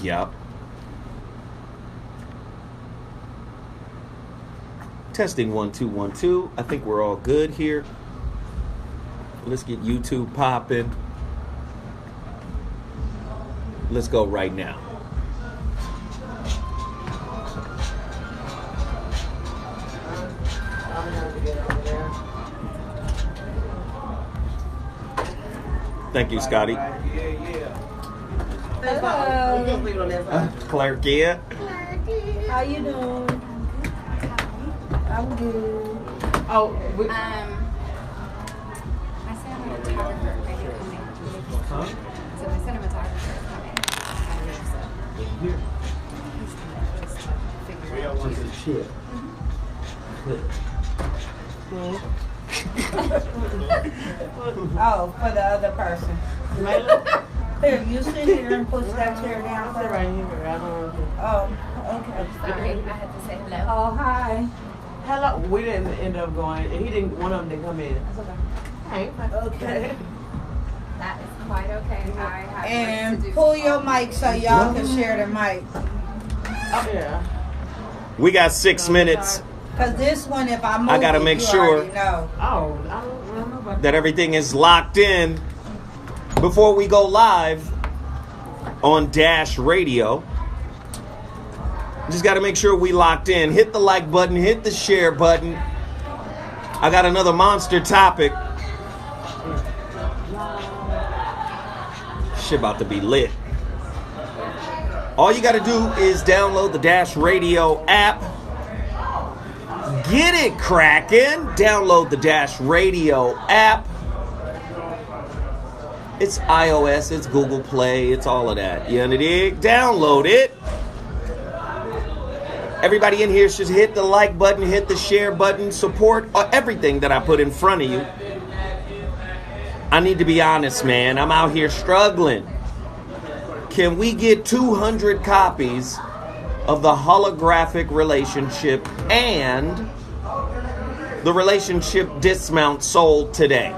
Yep. Testing 1 2 1 2. I think we're all good here. Let's get YouTube popping. Let's go right now. Thank you, Scotty. Hello. Clark, yeah. How you doing? I'm good. Oh, My cinematographer may be coming. huh? So my cinematographer is coming. Here. Just figure out. Piece of shit. Oh, for the other person. Here, you sit here and push that chair down. Sit right here. I don't know. Oh, okay. Sorry, I had to say hello. Oh, hi. Hello. We didn't end up going. He didn't. One of them didn't come in. That's okay. Okay. That is quite okay. I have work And to do. pull your mic so y'all can share the mic. Oh, yeah. We got 6 minutes Cause this one, if I move I gotta it, make you sure already know. Oh, I don't know about that everything is locked in before we go live on Dash Radio. Just got to make sure we locked in. Hit the like button, hit the share button. I got another monster topic. Shit about to be lit. All you got to do is download the Dash Radio app. Get it cracking. Download the Dash Radio app. It's iOS, it's Google Play, it's all of that. You dig? Download it. Everybody in here should hit the like button, hit the share button, support everything that I put in front of you. I need to be honest, man. I'm out here struggling. Can we get 200 copies of the holographic relationship and the relationship dismount sold today?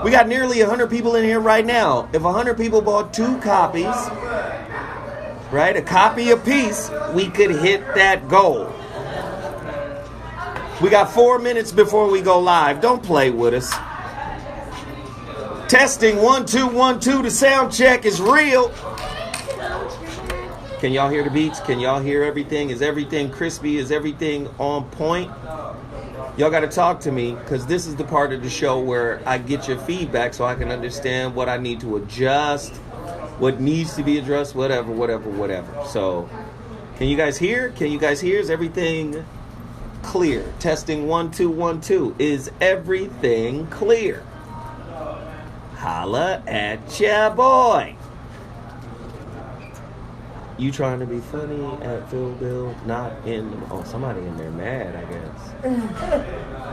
We got nearly 100 people in here right now. If 100 people bought 2 copies, right, a copy apiece, we could hit that goal. We got 4 minutes before we go live. Don't play with us. Testing 1 2 1 2. The sound check is real. Can y'all hear the beats? Can y'all hear everything? Is everything crispy? Is everything on point? Y'all got to talk to me, because this is the part of the show where I get your feedback so I can understand what I need to adjust, what needs to be addressed, whatever. So, can you guys hear? Can you guys hear? Is everything clear? Testing 1 2 1 2. Is everything clear? Holla at ya, boy. You trying to be funny at Phil Bill? Not in... Oh, somebody in there mad, I guess.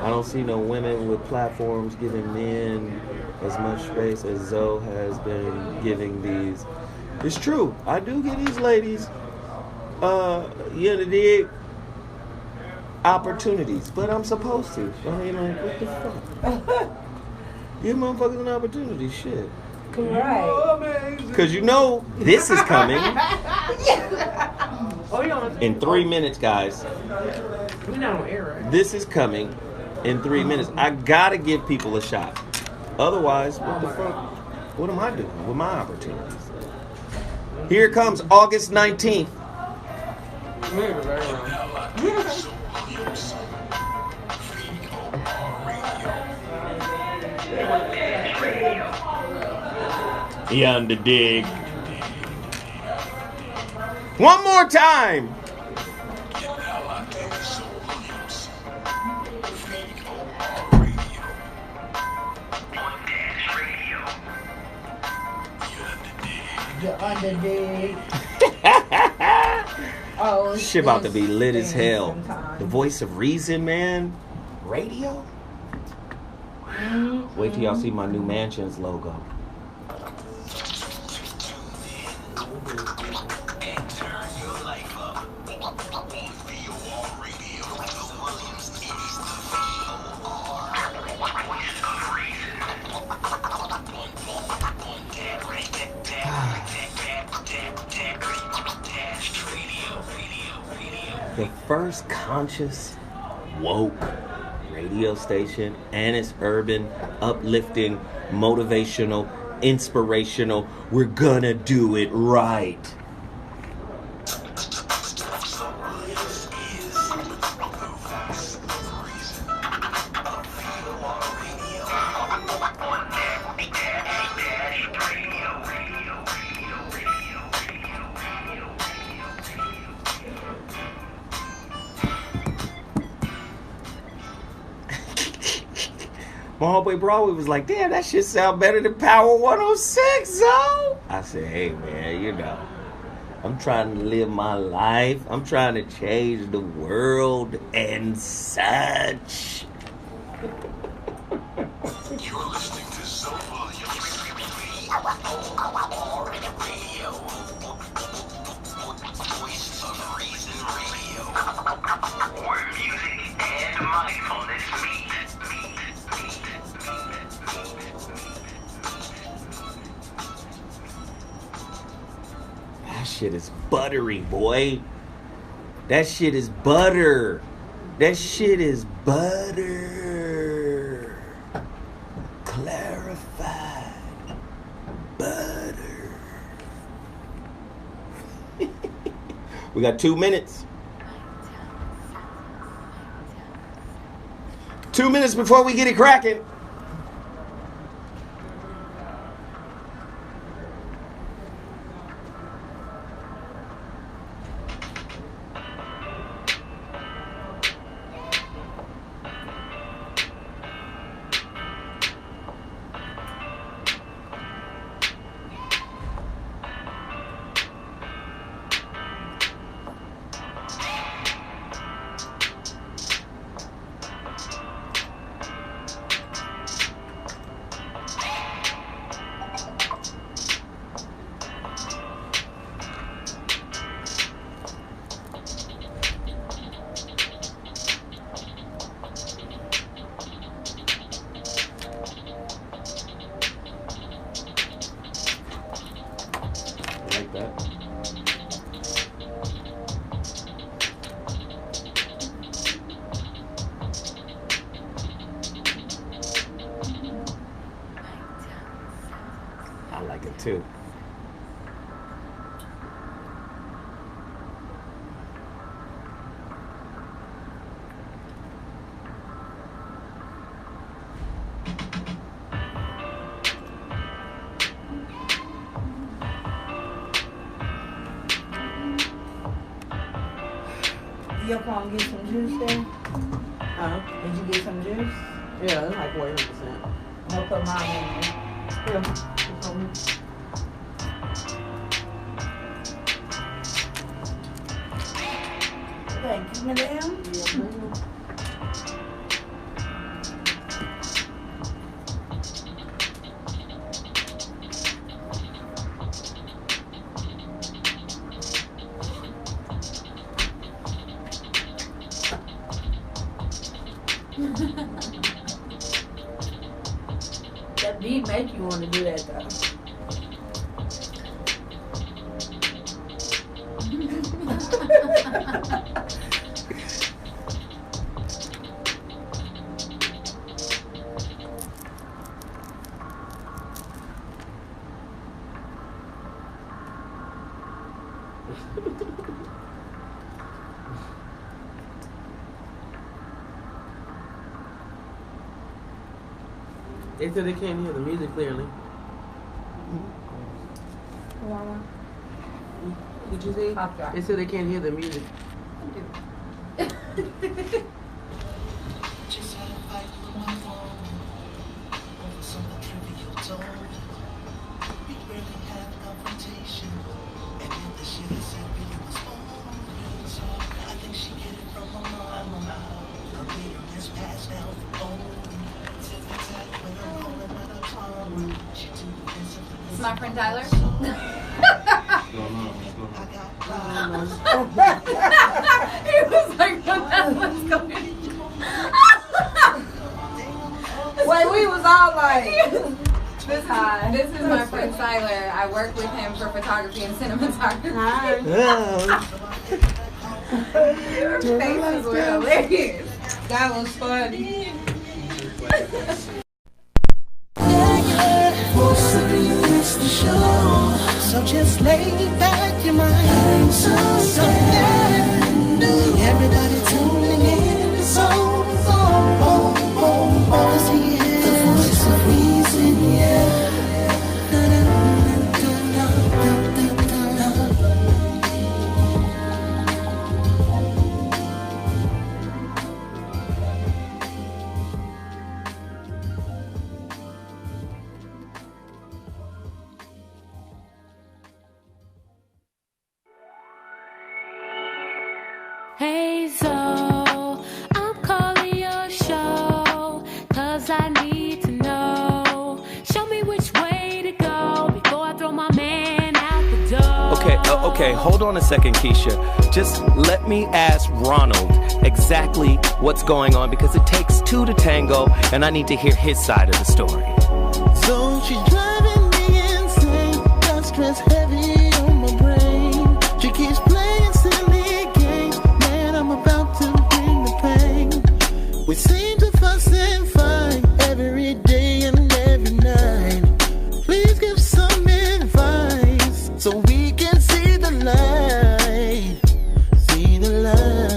I don't see no women with platforms giving men as much space as Zoe has been giving these. It's true. I do give these ladies, you dig, opportunities. But I'm supposed to. I mean, like, what the fuck? Give motherfuckers an opportunity, shit. Right. Because you know this is coming Oh, in 3 minutes, guys. We're not on air, right? This is coming in 3 minutes. I gotta give people a shot. Otherwise, what the fuck? What am I doing with my opportunities? Here comes August 19th. You under dig. One more time. You're under dig. Oh, Shit about to be lit as hell. The voice of reason, man. Radio? Wait till y'all see my new mansion's logo. the first conscious, woke radio station, and it's urban, uplifting, motivational, inspirational. We're gonna do it right. My homeboy Broadway was like, damn, that shit sound better than Power 106, yo. I said, hey, man, you know, I'm trying to live my life. I'm trying to change the world and such. You're listening to Sofa Radio. Voice of Reason Radio. Where music and mindfulness meet. That shit is buttery, boy. That shit is butter. That shit is butter. Clarified butter. We got 2 minutes. 2 minutes before we get it cracking. Like that. I like it too. Your phone get some juice there? Huh? Did you get some juice? Yeah, it's like 40%. I'll put mine in there. Yeah. Thank you, madam. That beat make you want to do that though. They said they can't hear the music clearly. Did you see? Pop drop. They said they can't hear the music. Just had a fight with my phone over some trivial tone. We rarely have confrontation, and yet the shit is said really was on. So I think she get it from my mom. Her bitterness passed down the bone. It's my friend Tyler. He was like, what the hell's going on? Wait, we was all like, This is my friend Tyler. I work with him for photography and cinematography. hi. Your faces were hilarious. That was funny. Most of you miss the show, so just lay back your mind. Something new. Everybody tuning in. So, cause he is the voice of reason, yeah. Hey Zoe, I'm calling your show, cause I need to know. Show me which way to go before I throw my man out the door. Okay, hold on a second, Keisha. Just let me ask Ronald exactly what's going on, because it takes two to tango, and I need to hear his side of the story. So she's driving me insane, got stress heavy on my brain. She keeps playing silly games, man, I'm about to bring the pain. We seem to fuss and fight every day and every night. Please give some advice so we can see the light. See the light.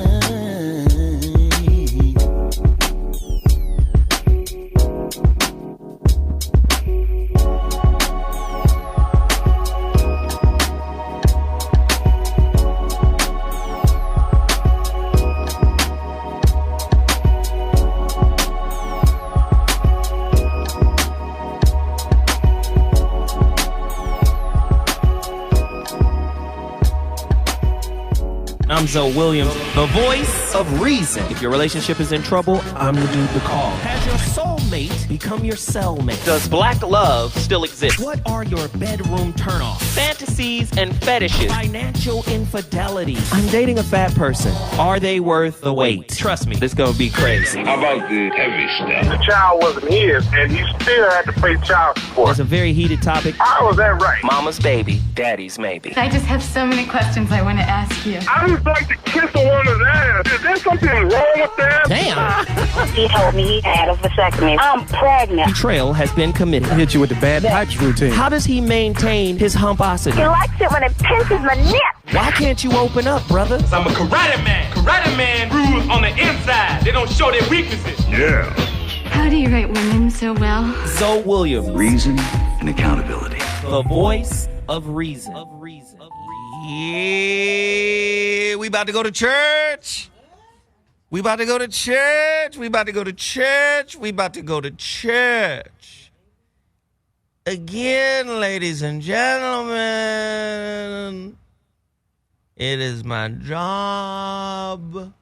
I'm Zoe Williams, the voice of reason. If your relationship is in trouble, I'm the dude to call. Has your soulmate become your cellmate? Does black love still exist? What are your bedroom turnoffs? Fantasies and fetishes. Financial infidelity. I'm dating a fat person. Are they worth the wait? Trust me, this gonna be crazy. How about the heavy stuff? The child wasn't his, and he still had to pay child support. It's a very heated topic. How was that right? Mama's baby, daddy's maybe. I just have so many questions I want to ask you. I just like to kiss a woman's ass. Is there something wrong with that? Damn. He told me he had a vasectomy. I'm pregnant. Betrayal has been committed. Hit you with the bad pipes routine. How does he maintain his humposity? He likes it when it pinches my neck. Why can't you open up, brother? I'm a karate man. Karate man rules on the inside. They don't show their weaknesses. Yeah. How do you write women so well? Zoe Williams, Reason and accountability. the voice of reason. Yeah, we about to go to church. We about to go to church. We about to go to church. We about to go to church. Again, ladies and gentlemen, it is my job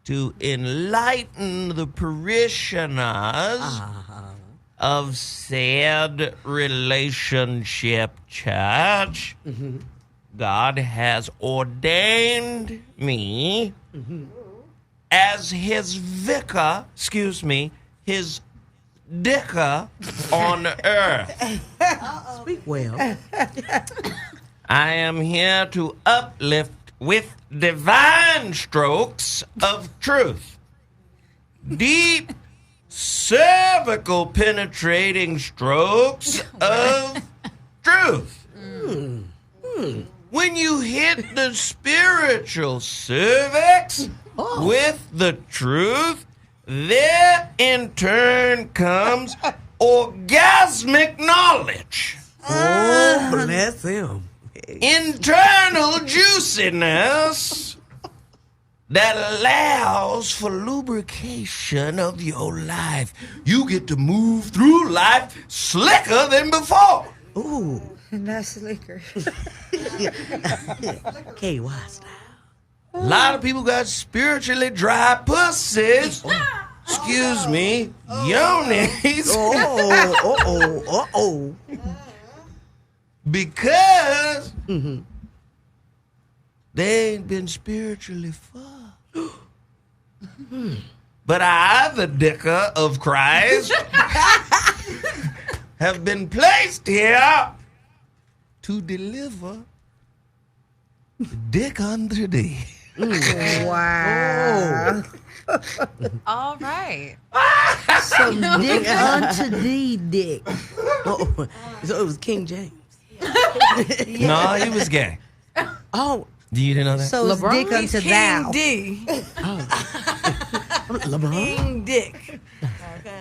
to enlighten the parishioners of said relationship church. God has ordained me as his vicar, his dicker on earth. Speak well. I am here to uplift with divine strokes of truth. Deep, cervical penetrating strokes of truth. When you hit the spiritual cervix with the truth, there in turn comes orgasmic knowledge. Oh, bless him. Internal juiciness that allows for lubrication of your life. You get to move through life slicker than before. Ooh. Not slicker. KY style. A lot of people got spiritually dry pussies. Excuse me, yonis. Because they ain't been spiritually far. But I, the dicker of Christ, have been placed here to deliver Dick under D. Wow. All right. Some dick unto thee, dick. Oh, so it was King James. No, he was gay. Oh, You didn't know that? So it's dick unto thou. D. LeBron. King Dick.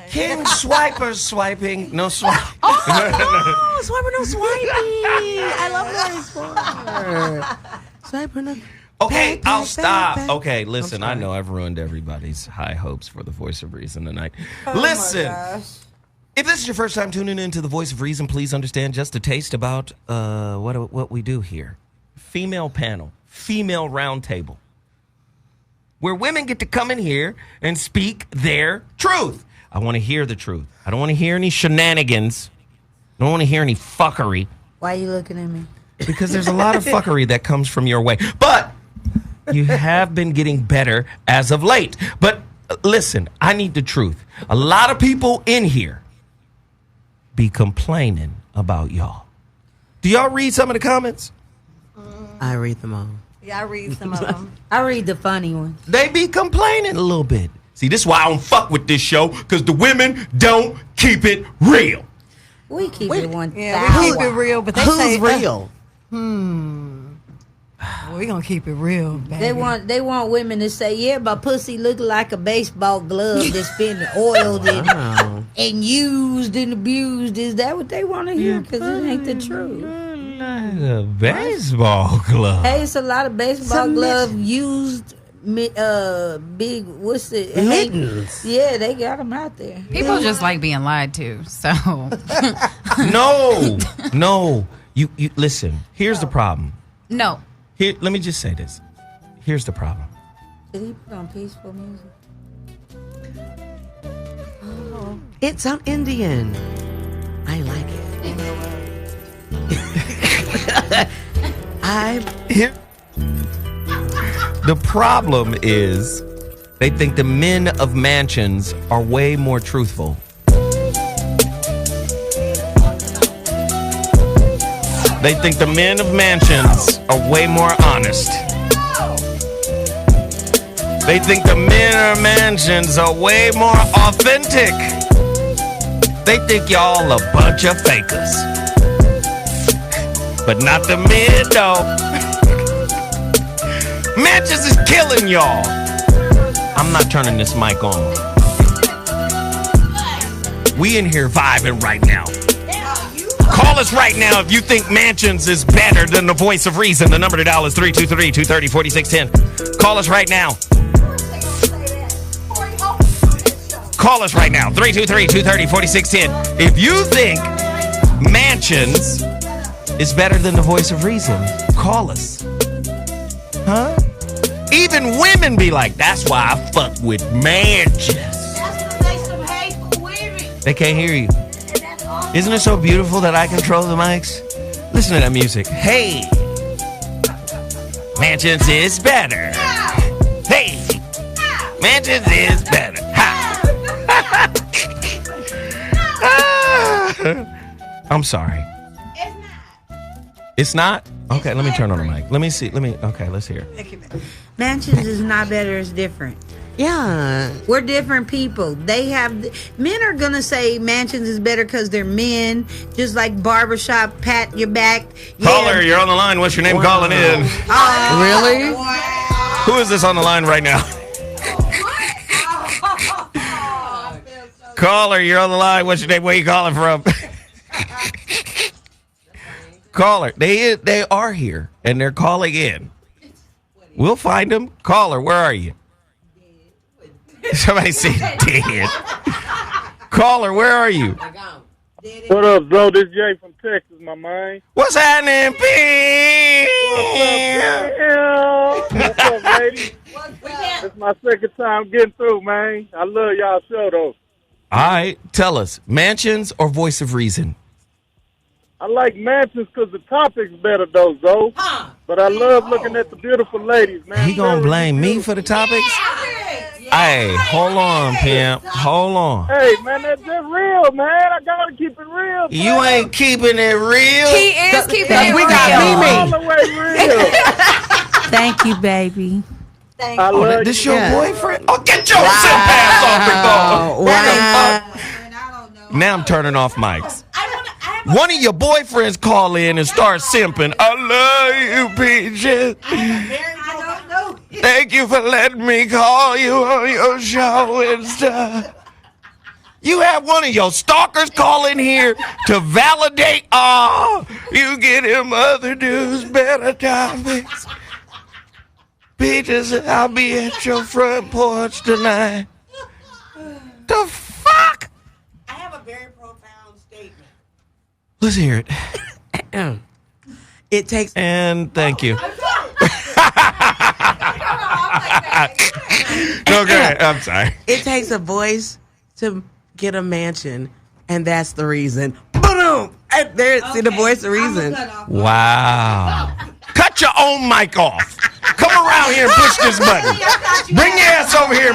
King Swiper swiping. No swipe. Oh, Swiper, no swiping. I love that Swiper, no. Okay, Back, I'll back, stop. back. Okay, listen, I'm I sorry. know I've ruined everybody's high hopes for the Voice of Reason tonight. Oh Listen, if this is your first time tuning into the Voice of Reason, please understand just a taste about what we do here. Female panel, female roundtable, where women get to come in here and speak their truth. I want to hear the truth. I don't want to hear any shenanigans. I don't want to hear any fuckery. Why are you looking at me? Because there's a lot of fuckery that comes from your way. But you have been getting better as of late. But listen, I need the truth. A lot of people in here be complaining about y'all. Do y'all read some of the comments? I read them all. Yeah, I read some of them. I read the funny ones. They be complaining a little bit. See, this is why I don't fuck with this show, because the women don't keep it real. We keep it 1,000. Yeah, we keep it real, but they Who's say real? Well, we gonna keep it real, baby. They want women to say, yeah, my pussy look like a baseball glove that's been oiled and used and abused. Is that what they want to hear? Because it ain't the truth. Like a baseball glove. Hey, it's a lot of baseball glove used. Big, what's the mittens? Yeah, they got them out there. People just like being lied to. So No. You listen. Here's the problem. no. Here, let me just say this. Here's the problem. Did he put on peaceful music? It's an Indian. I like it. The problem is they think the men of mansions are way more truthful. They think the men of mansions are way more honest. They think the men of mansions are way more authentic. They think y'all a bunch of fakers. But not the men, though. Mansions is killing y'all. I'm not turning this mic on. We in here vibing right now. Call us right now if you think Mansions is better than the Voice of Reason. The number to dial is 323-230-4610. Call us right now. Call us right now, 323-230-4610. If you think Mansions is better than the Voice of Reason, call us. Huh? Even women be like, that's why I fuck with Mansions. They can't hear you. Isn't it so beautiful that I control the mics? Listen to that music. Hey, Mansions is better. Hey, Mansions is better. Ha. I'm sorry. It's not? Okay, let me turn on the mic. Let me see. Okay, let's hear it. Mansions is not better, it's different. Yeah. We're different people. Men are going to say Mansions is better because they're men. Just like barbershop, pat your back. Caller, you're on the line. What's your name calling in? Really? Who is this on the line right now? Caller, you're on the line. What's your name? Where you calling from? Caller, they are here and they're calling in. We'll find them. Caller, where are you? Somebody say dead. Caller, where are you? What up, Zoe? This Jay from Texas, my man. What's happening, P? What's up, lady? It's my second time getting through, man. I love y'all show, though. All right, tell us, Mansions or Voice of Reason? I like Mansions because the topic's better, though, Zoe. But I love looking at the beautiful ladies, man. He gonna blame me for the topics? Hey, hold on, pimp. Hold on. Hey, man, that's just real, man. I gotta keep it real. You ain't keeping it real. He is keeping it We real. got All Mimi. the way real. Thank you, baby. Thank I you. love This you. your boyfriend? Oh, get your simp ass off the phone. What the fuck? Now I'm turning off mics. One of your boyfriends call in and start simping. I love you, Peaches. I don't know. Thank you for letting me call you on your show and stuff. You have one of your stalkers call in here to validate. Oh, you get him other dudes better topics. Peaches, I'll be at your front porch tonight. The fuck? I have a very profound statement. Let's hear it. It takes. And thank you. Okay, I'm sorry. It takes a voice to get a mansion, and that's the reason. Boom! And there, see the voice, the reason. Wow. Cut your own mic off. Come around here and push this button. Bring your ass over here.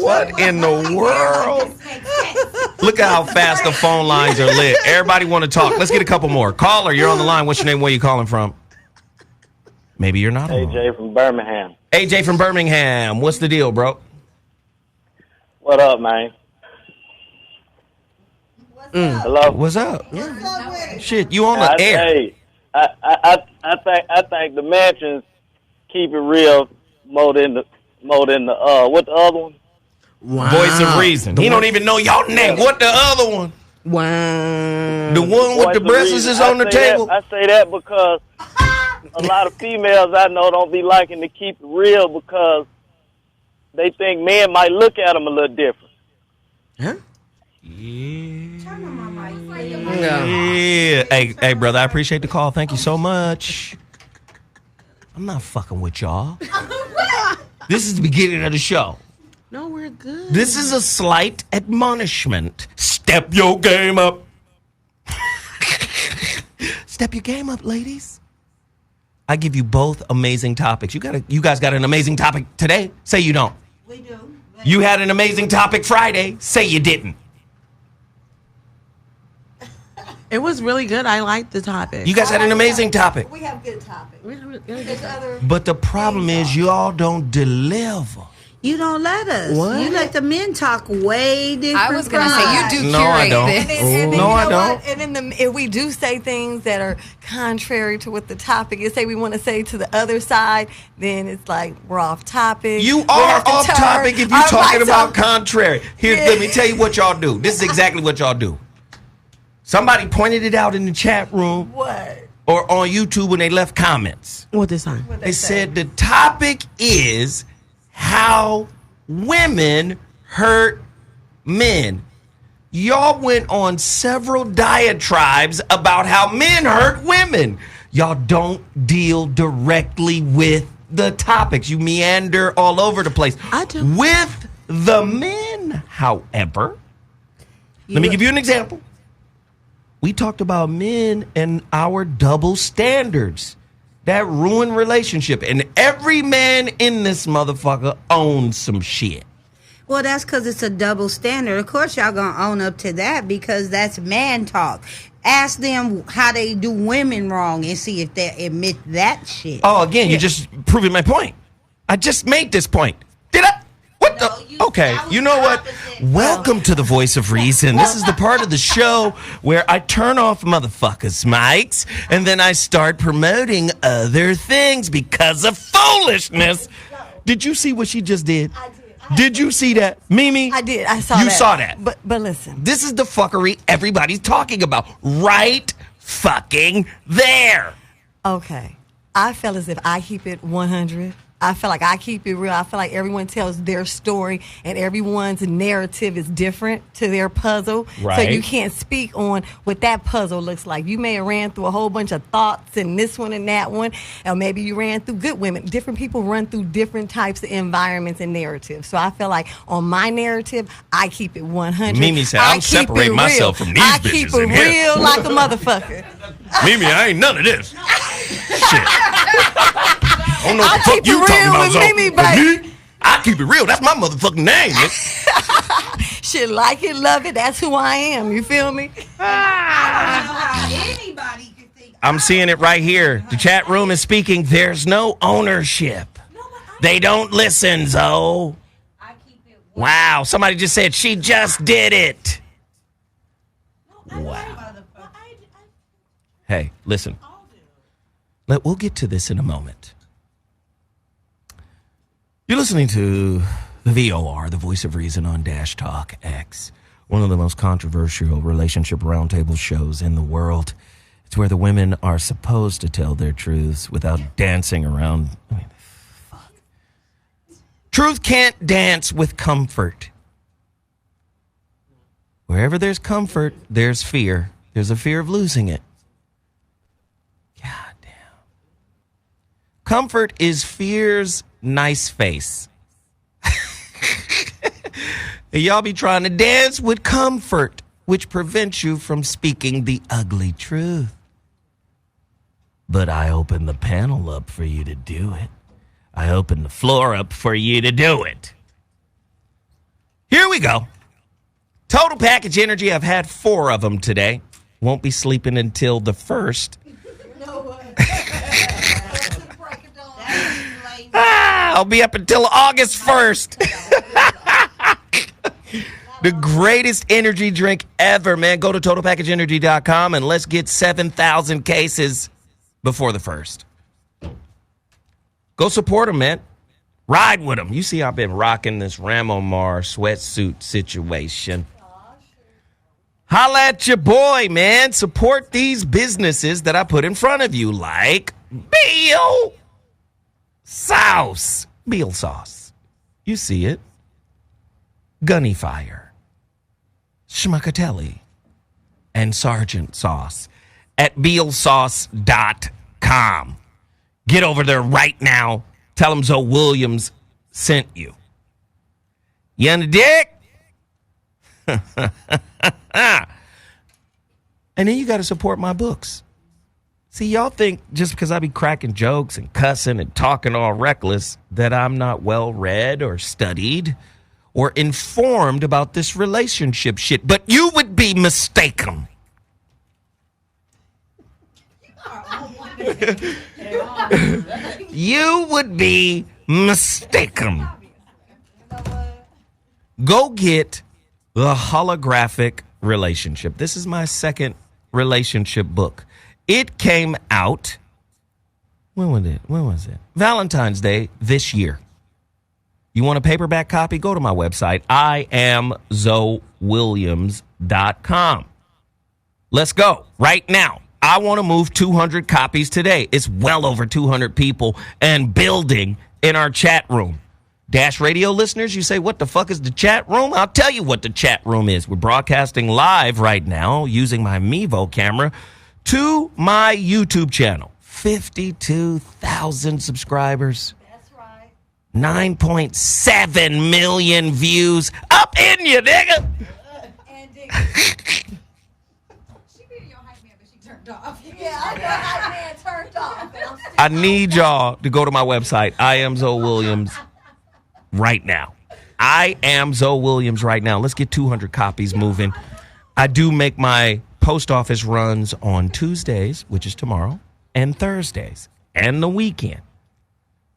What in the world? Look at how fast the phone lines are lit. Everybody want to talk. Let's get a couple more. Caller, you're on the line. What's your name? Where you calling from? Maybe you're not. AJ from Birmingham. AJ from Birmingham. What's the deal, bro? What up, man? Hello. What's up? Shit, you on the air? Hey, I think the mansions keep it real more than the what the other one? Wow. Voice of reason. He don't even know y'all name. What the other one? Wow. The one with the breasts is on the table. I say that because a lot of females I know don't be liking to keep it real because they think men might look at them a little different. Huh? Yeah. Hey, brother, I appreciate the call. Thank you so much. I'm not fucking with y'all. This is the beginning of the show. No, we're good. This is a slight admonishment. Step your game up. Step your game up, ladies. I give you both amazing topics. You guys got an amazing topic today. Say you don't. We do. You had an amazing topic Friday. Say you didn't. It was really good. I liked the topic. You guys had an amazing topic. We have good topics. But the problem is y'all don't deliver. You don't let us. What? You let the men talk way different. I was going to say, you do curate No, I don't. this. And then No, you I know don't. what? And then if we do say things that are contrary to what the topic is, say we want to say to the other side, then it's like we're off topic. You We are have to off turn topic if you're our talking mics about off. contrary. Here, let me tell you what y'all do. This is exactly what y'all do. Somebody pointed it out in the chat room What? or on YouTube when they left comments. What this time? They said the topic is how women hurt men. Y'all went on several diatribes about how men hurt women. Y'all don't deal directly with the topics. You meander all over the place. I do. With the men, however, let me give you an example. We talked about men and our double standards that ruin relationship. And every man in this motherfucker owns some shit. Well, that's because it's a double standard. Of course, y'all gonna own up to that because that's man talk. Ask them how they do women wrong and see if they admit that shit. Oh, again, you're just proving my point. I just made this point. Did I? What the? Okay, you know what? Welcome to the Voice of Reason. This is the part of the show where I turn off motherfuckers' mics and then I start promoting other things because of foolishness. Did you see what she just did? I did. Did you see that? Mimi? I did. I saw you that. You saw that. But listen. This is the fuckery everybody's talking about. Right fucking there. Okay. I feel as if I keep it 100. I feel like I keep it real. I feel like everyone tells their story and everyone's narrative is different to their puzzle. Right. So you can't speak on what that puzzle looks like. You may have ran through a whole bunch of thoughts and this one and that one, or maybe you ran through good women. Different people run through different types of environments and narratives. So I feel like on my narrative, I keep it 100. Mimi said, I'm separating myself from these I bitches keep it in here. real like a motherfucker. Mimi, I ain't none of this. Shit. I don't know what the fuck you talking about, Mimi, so. baby. Me, I keep it real. That's my motherfucking name, man. Shit, like it, love it. That's who I am. You feel me? I don't know how anybody could think I'm seeing it right here. The chat room is speaking. There's no ownership. They don't listen, Zoe. Wow. Somebody just said she just did it. Wow. Hey, listen. We'll get to this in a moment. You're listening to the VOR, the Voice of Reason on Dash Talk X, one of the most controversial relationship roundtable shows in the world. It's where the women are supposed to tell their truths without dancing around. I mean, fuck. Truth can't dance with comfort. Wherever there's comfort, there's fear. There's a fear of losing it. God damn. Comfort is fear's nice face. Y'all be trying to dance with comfort, which prevents you from speaking the ugly truth. But I open the panel up for you to do it. I open the floor up for you to do it. Here we go. Total package energy. I've had 4 of them today. Won't be sleeping until the 1st. I'll be up until August 1st. The greatest energy drink ever, man. Go to totalpackageenergy.com and let's get 7,000 cases before the 1st. Go support them, man. Ride with them. You see, I've been rocking this Ramomar sweatsuit situation. Holla at your boy, man. Support these businesses that I put in front of you, like Beal Sauce. Beal Sauce. You see it. Gunny Fire. Schmuckatelli. And Sergeant Sauce at BealSauce.com. Get over there right now. Tell them Zoe Williams sent you. You on the dick? And then you got to support my books. See, y'all think just because I be cracking jokes and cussing and talking all reckless that I'm not well read or studied or informed about this relationship shit. But you would be mistaken. You would be mistaken. Go get The Holographic Relationship. This is my second relationship book. It came out, when was it? Valentine's Day this year. You want a paperback copy? Go to my website, IamZoeWilliams.com. Let's go right now. I want to move 200 copies today. It's well over 200 people and building in our chat room. Dash Radio listeners, you say, what the fuck is the chat room? I'll tell you what the chat room is. We're broadcasting live right now using my Mevo camera to my YouTube channel. 52,000 subscribers. That's right. 9.7 million views. Up in you, nigga. I need y'all to go to my website, I Am Zoe Williams, right now. I Am Zoe Williams right now. Let's get 200 copies moving. I do make my post office runs on Tuesdays, which is tomorrow, and Thursdays, and the weekend.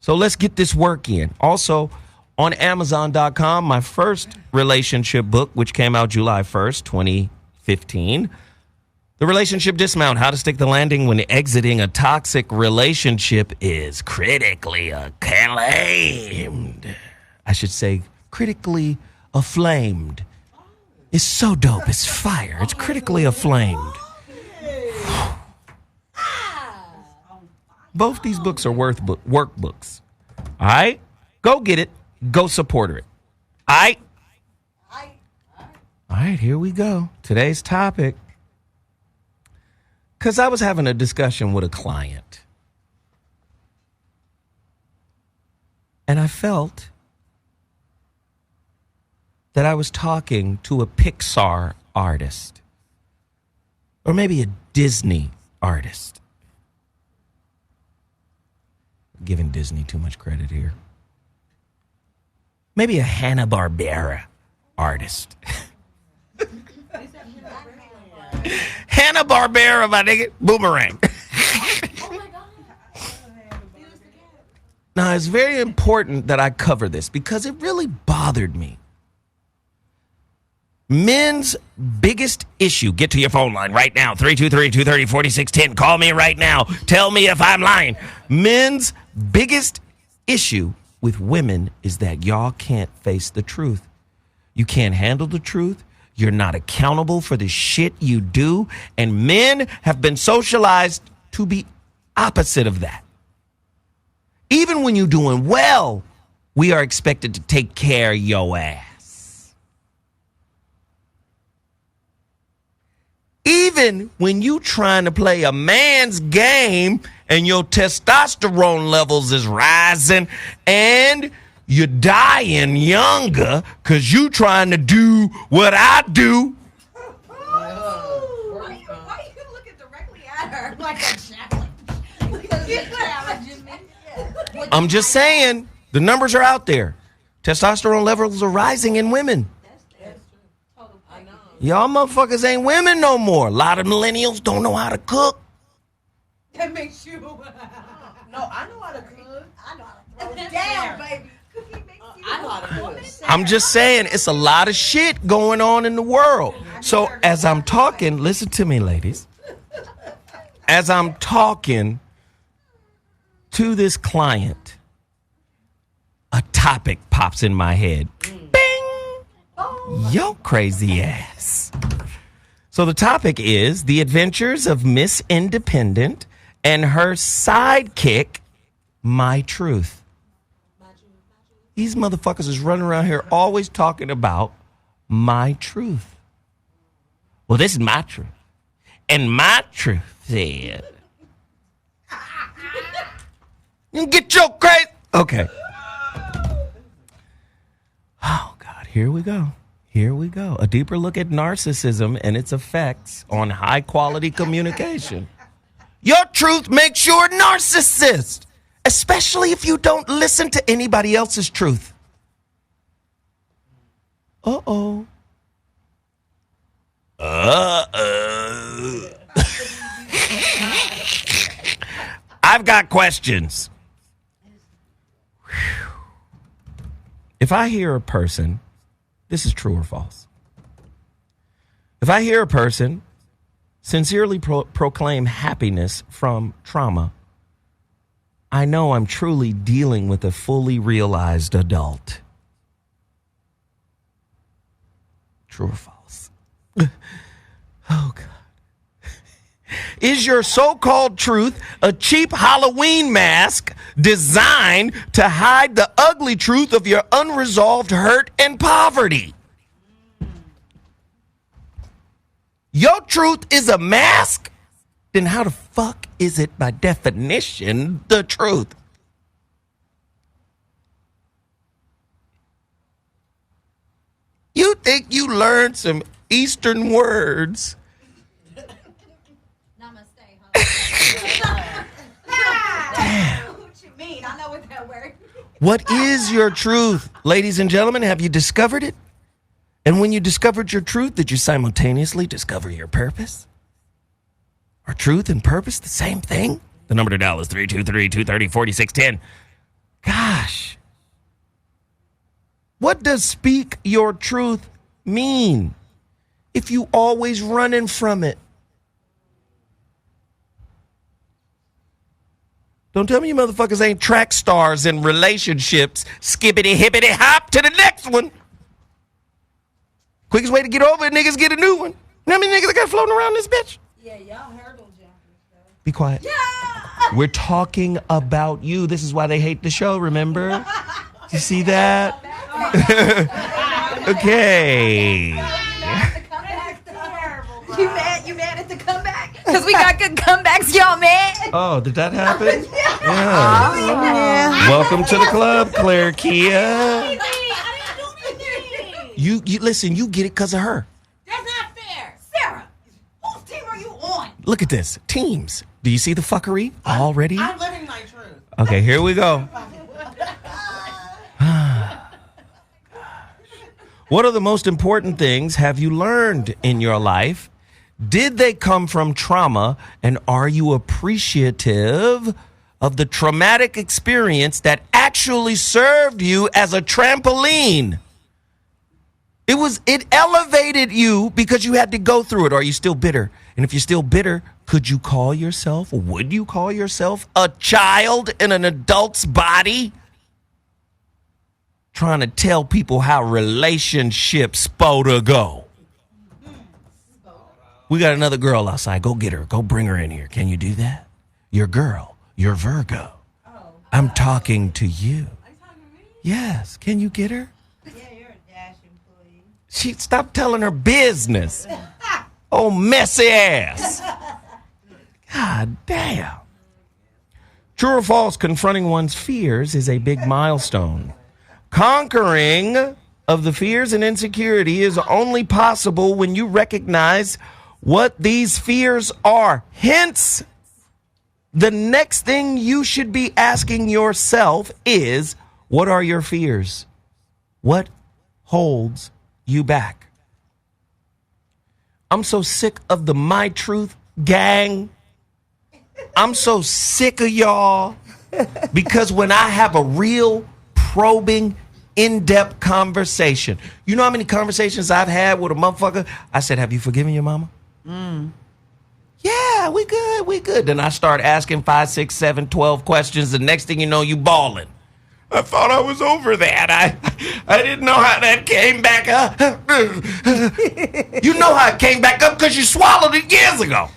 So let's get this work in. Also, on Amazon.com, my first relationship book, which came out July 1st, 2015, The Relationship Dismount, How to Stick the Landing When Exiting a Toxic Relationship is Critically Acclaimed. I should say critically aflamed. It's so dope. It's fire. It's critically aflamed. Both these books are workbooks. All right? Go get it. Go support it. All right? All right, here we go. Today's topic. Because I was having a discussion with a client. And I felt that I was talking to a Pixar artist. Or maybe a Disney artist. I'm giving Disney too much credit here. Maybe a Hanna-Barbera artist. Hanna-Barbera, my nigga. Boomerang. Now, it's very important that I cover this because it really bothered me. Men's biggest issue. Get to your phone line right now. 323-230-4610. Call me right now. Tell me if I'm lying. Men's biggest issue with women is that y'all can't face the truth. You can't handle the truth. You're not accountable for the shit you do. And men have been socialized to be opposite of that. Even when you're doing well, we are expected to take care of your ass. Even when you trying to play a man's game and your testosterone levels is rising and you're dying younger because you trying to do what I do. Why you looking directly at her like a challenge? Because you're challenging me. I'm just saying, the numbers are out there. Testosterone levels are rising in women. Y'all motherfuckers ain't women no more. A lot of millennials don't know how to cook. That makes you. No, I know how to cook. I know how to throw it down, baby. Cooking makes you. I know how to cook. I'm just saying, it's a lot of shit going on in the world. So as I'm talking, listen to me, ladies. As I'm talking to this client, a topic pops in my head. Yo crazy ass. So the topic is the adventures of Miss Independent and her sidekick, My Truth. These motherfuckers is running around here always talking about my truth. Well, this is my truth. And my truth said, get your crazy. Okay. Oh, God, here we go. Here we go. A deeper look at narcissism and its effects on high-quality communication. Your truth makes you a narcissist, especially if you don't listen to anybody else's truth. Uh-oh. I've got questions. If I hear a person, this is true or false. If I hear a person sincerely proclaim happiness from trauma, I know I'm truly dealing with a fully realized adult. True or false? Oh, God. Is your so-called truth a cheap Halloween mask designed to hide the ugly truth of your unresolved hurt and poverty? Your truth is a mask? Then how the fuck is it, by definition, the truth? You think you learned some Eastern words? What you mean? I know what that word. What is your truth? Ladies and gentlemen, have you discovered it? And when you discovered your truth, did you simultaneously discover your purpose? Are truth and purpose the same thing? The number to dial is 323-230-4610. Gosh. What does speak your truth mean if you always running from it? Don't tell me you motherfuckers ain't track stars in relationships. Skippity hippity hop to the next one. Quickest way to get over it, niggas get a new one. You know how many niggas I got floating around this bitch? Yeah, y'all hurdle jumpers, though. Be quiet. Yeah. We're talking about you. This is why they hate the show, remember? You see that? Okay. You mad at the comeback? Because we got good comebacks, y'all, man. Oh, did that happen? Yeah. Welcome to the club, Claire Kia. You listen, you get it because of her. That's not fair. Sarah, whose team are you on? Look at this. Teams. Do you see the fuckery already? I'm living my truth. Okay, here we go. What are the most important things have you learned in your life? Did they come from trauma? And are you appreciative of the traumatic experience that actually served you as a trampoline. It elevated you because you had to go through it. Or are you still bitter? And if you're still bitter, would you call yourself a child in an adult's body? Trying to tell people how relationships supposed to go. We got another girl outside. Go get her. Go bring her in here. Can you do that? Your girl. You're Virgo. I'm talking to you. Yes. Can you get her? Yeah, you're a Dash employee. She stopped telling her business. Oh, messy ass. God damn. True or false, confronting one's fears is a big milestone. Conquering of the fears and insecurity is only possible when you recognize what these fears are. Hence, the next thing you should be asking yourself is, what are your fears? What holds you back? I'm so sick of the My Truth gang. I'm so sick of y'all because when I have a real probing, in-depth conversation, you know how many conversations I've had with a motherfucker? I said, have you forgiven your mama? Yeah, we good. Then I start asking 5, 6, 7, 12 questions. The next thing you know, you bawling. I thought I was over that. I didn't know how that came back up. You know how it came back up because you swallowed it years ago.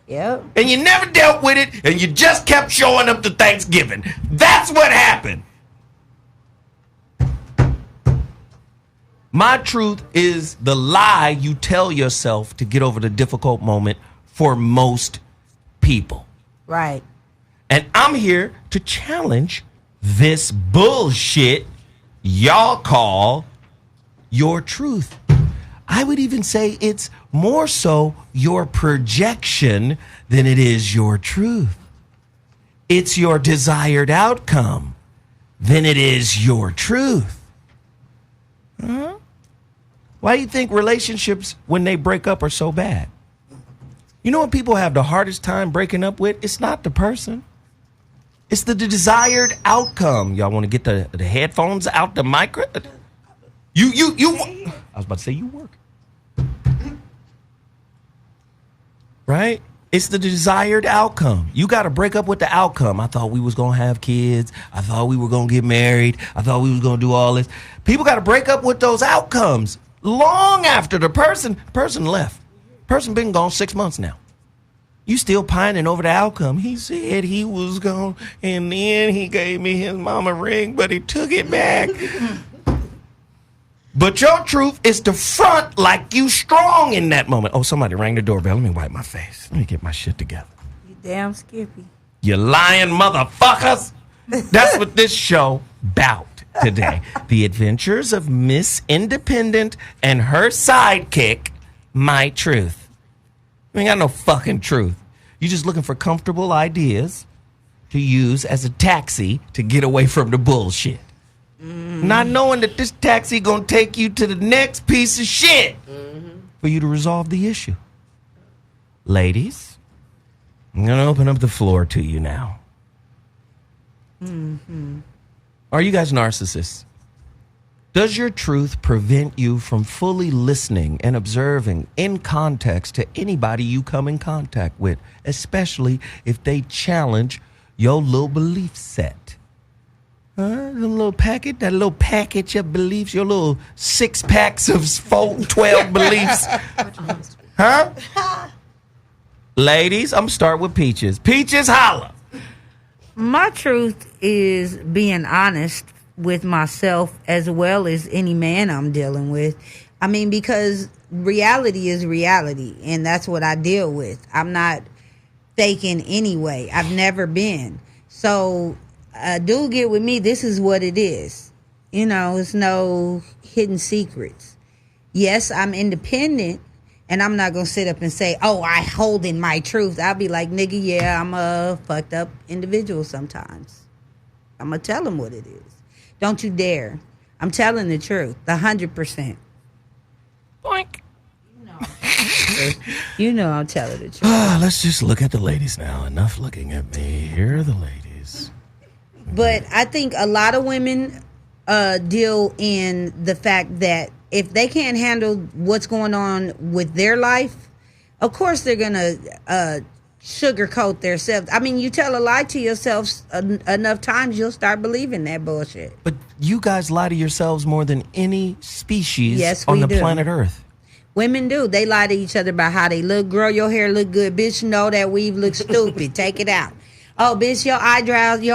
Yep. And you never dealt with it, and you just kept showing up to Thanksgiving. That's what happened. My truth is the lie you tell yourself to get over the difficult moment for most people. Right. And I'm here to challenge this bullshit y'all call your truth. I would even say it's more so your projection than it is your truth. It's your desired outcome than it is your truth. Huh? Why do you think relationships, when they break up, are so bad? You know what people have the hardest time breaking up with? It's not the person. It's the desired outcome. Y'all want to get the headphones out the micro? You. I was about to say you work. Right? It's the desired outcome. You got to break up with the outcome. I thought we was going to have kids. I thought we were going to get married. I thought we was going to do all this. People got to break up with those outcomes long after the person left. Person been gone 6 months now. You still pining over the outcome. He said he was gone, and then he gave me his mama ring, but he took it back. But your truth is to front like you strong in that moment. Oh, somebody rang the doorbell. Let me wipe my face. Let me get my shit together. You damn Skippy. You lying motherfuckers. That's what this show about today. The adventures of Miss Independent and her sidekick, My Truth. You ain't got no fucking truth. You just looking for comfortable ideas to use as a taxi to get away from the bullshit. Not knowing that this taxi gonna take you to the next piece of shit for you to resolve the issue. Ladies, I'm gonna open up the floor to you now. Are you guys narcissists? Does your truth prevent you from fully listening and observing in context to anybody you come in contact with, especially if they challenge your little belief set? The little packet, that little package of beliefs, your little 6 packs of 12 beliefs. Huh? Ladies, I'm going to start with Peaches. Peaches, holla. My truth is being honest with myself as well as any man I'm dealing with. I mean, because reality is reality, and that's what I deal with. I'm not faking anyway. I've never been. So, do get with me. This is what it is. You know, it's no hidden secrets. Yes, I'm independent, and I'm not going to sit up and say, oh, I hold in my truth. I'll be like, nigga, yeah, I'm a fucked up individual sometimes. I'm going to tell them what it is. Don't you dare. I'm telling the truth, 100%. Boink. You know I'm telling the truth. Let's just look at the ladies now. Enough looking at me. Here are the ladies. ways. But I think a lot of women deal in the fact that if they can't handle what's going on with their life, of course they're gonna sugarcoat themselves. I mean, you tell a lie to yourself enough times, you'll start believing that bullshit. But you guys lie to yourselves more than any species on the planet Earth. Women do. They lie to each other about how they look. Girl, your hair look good. Bitch, no, that weave looks stupid. Take it out. Oh, bitch, your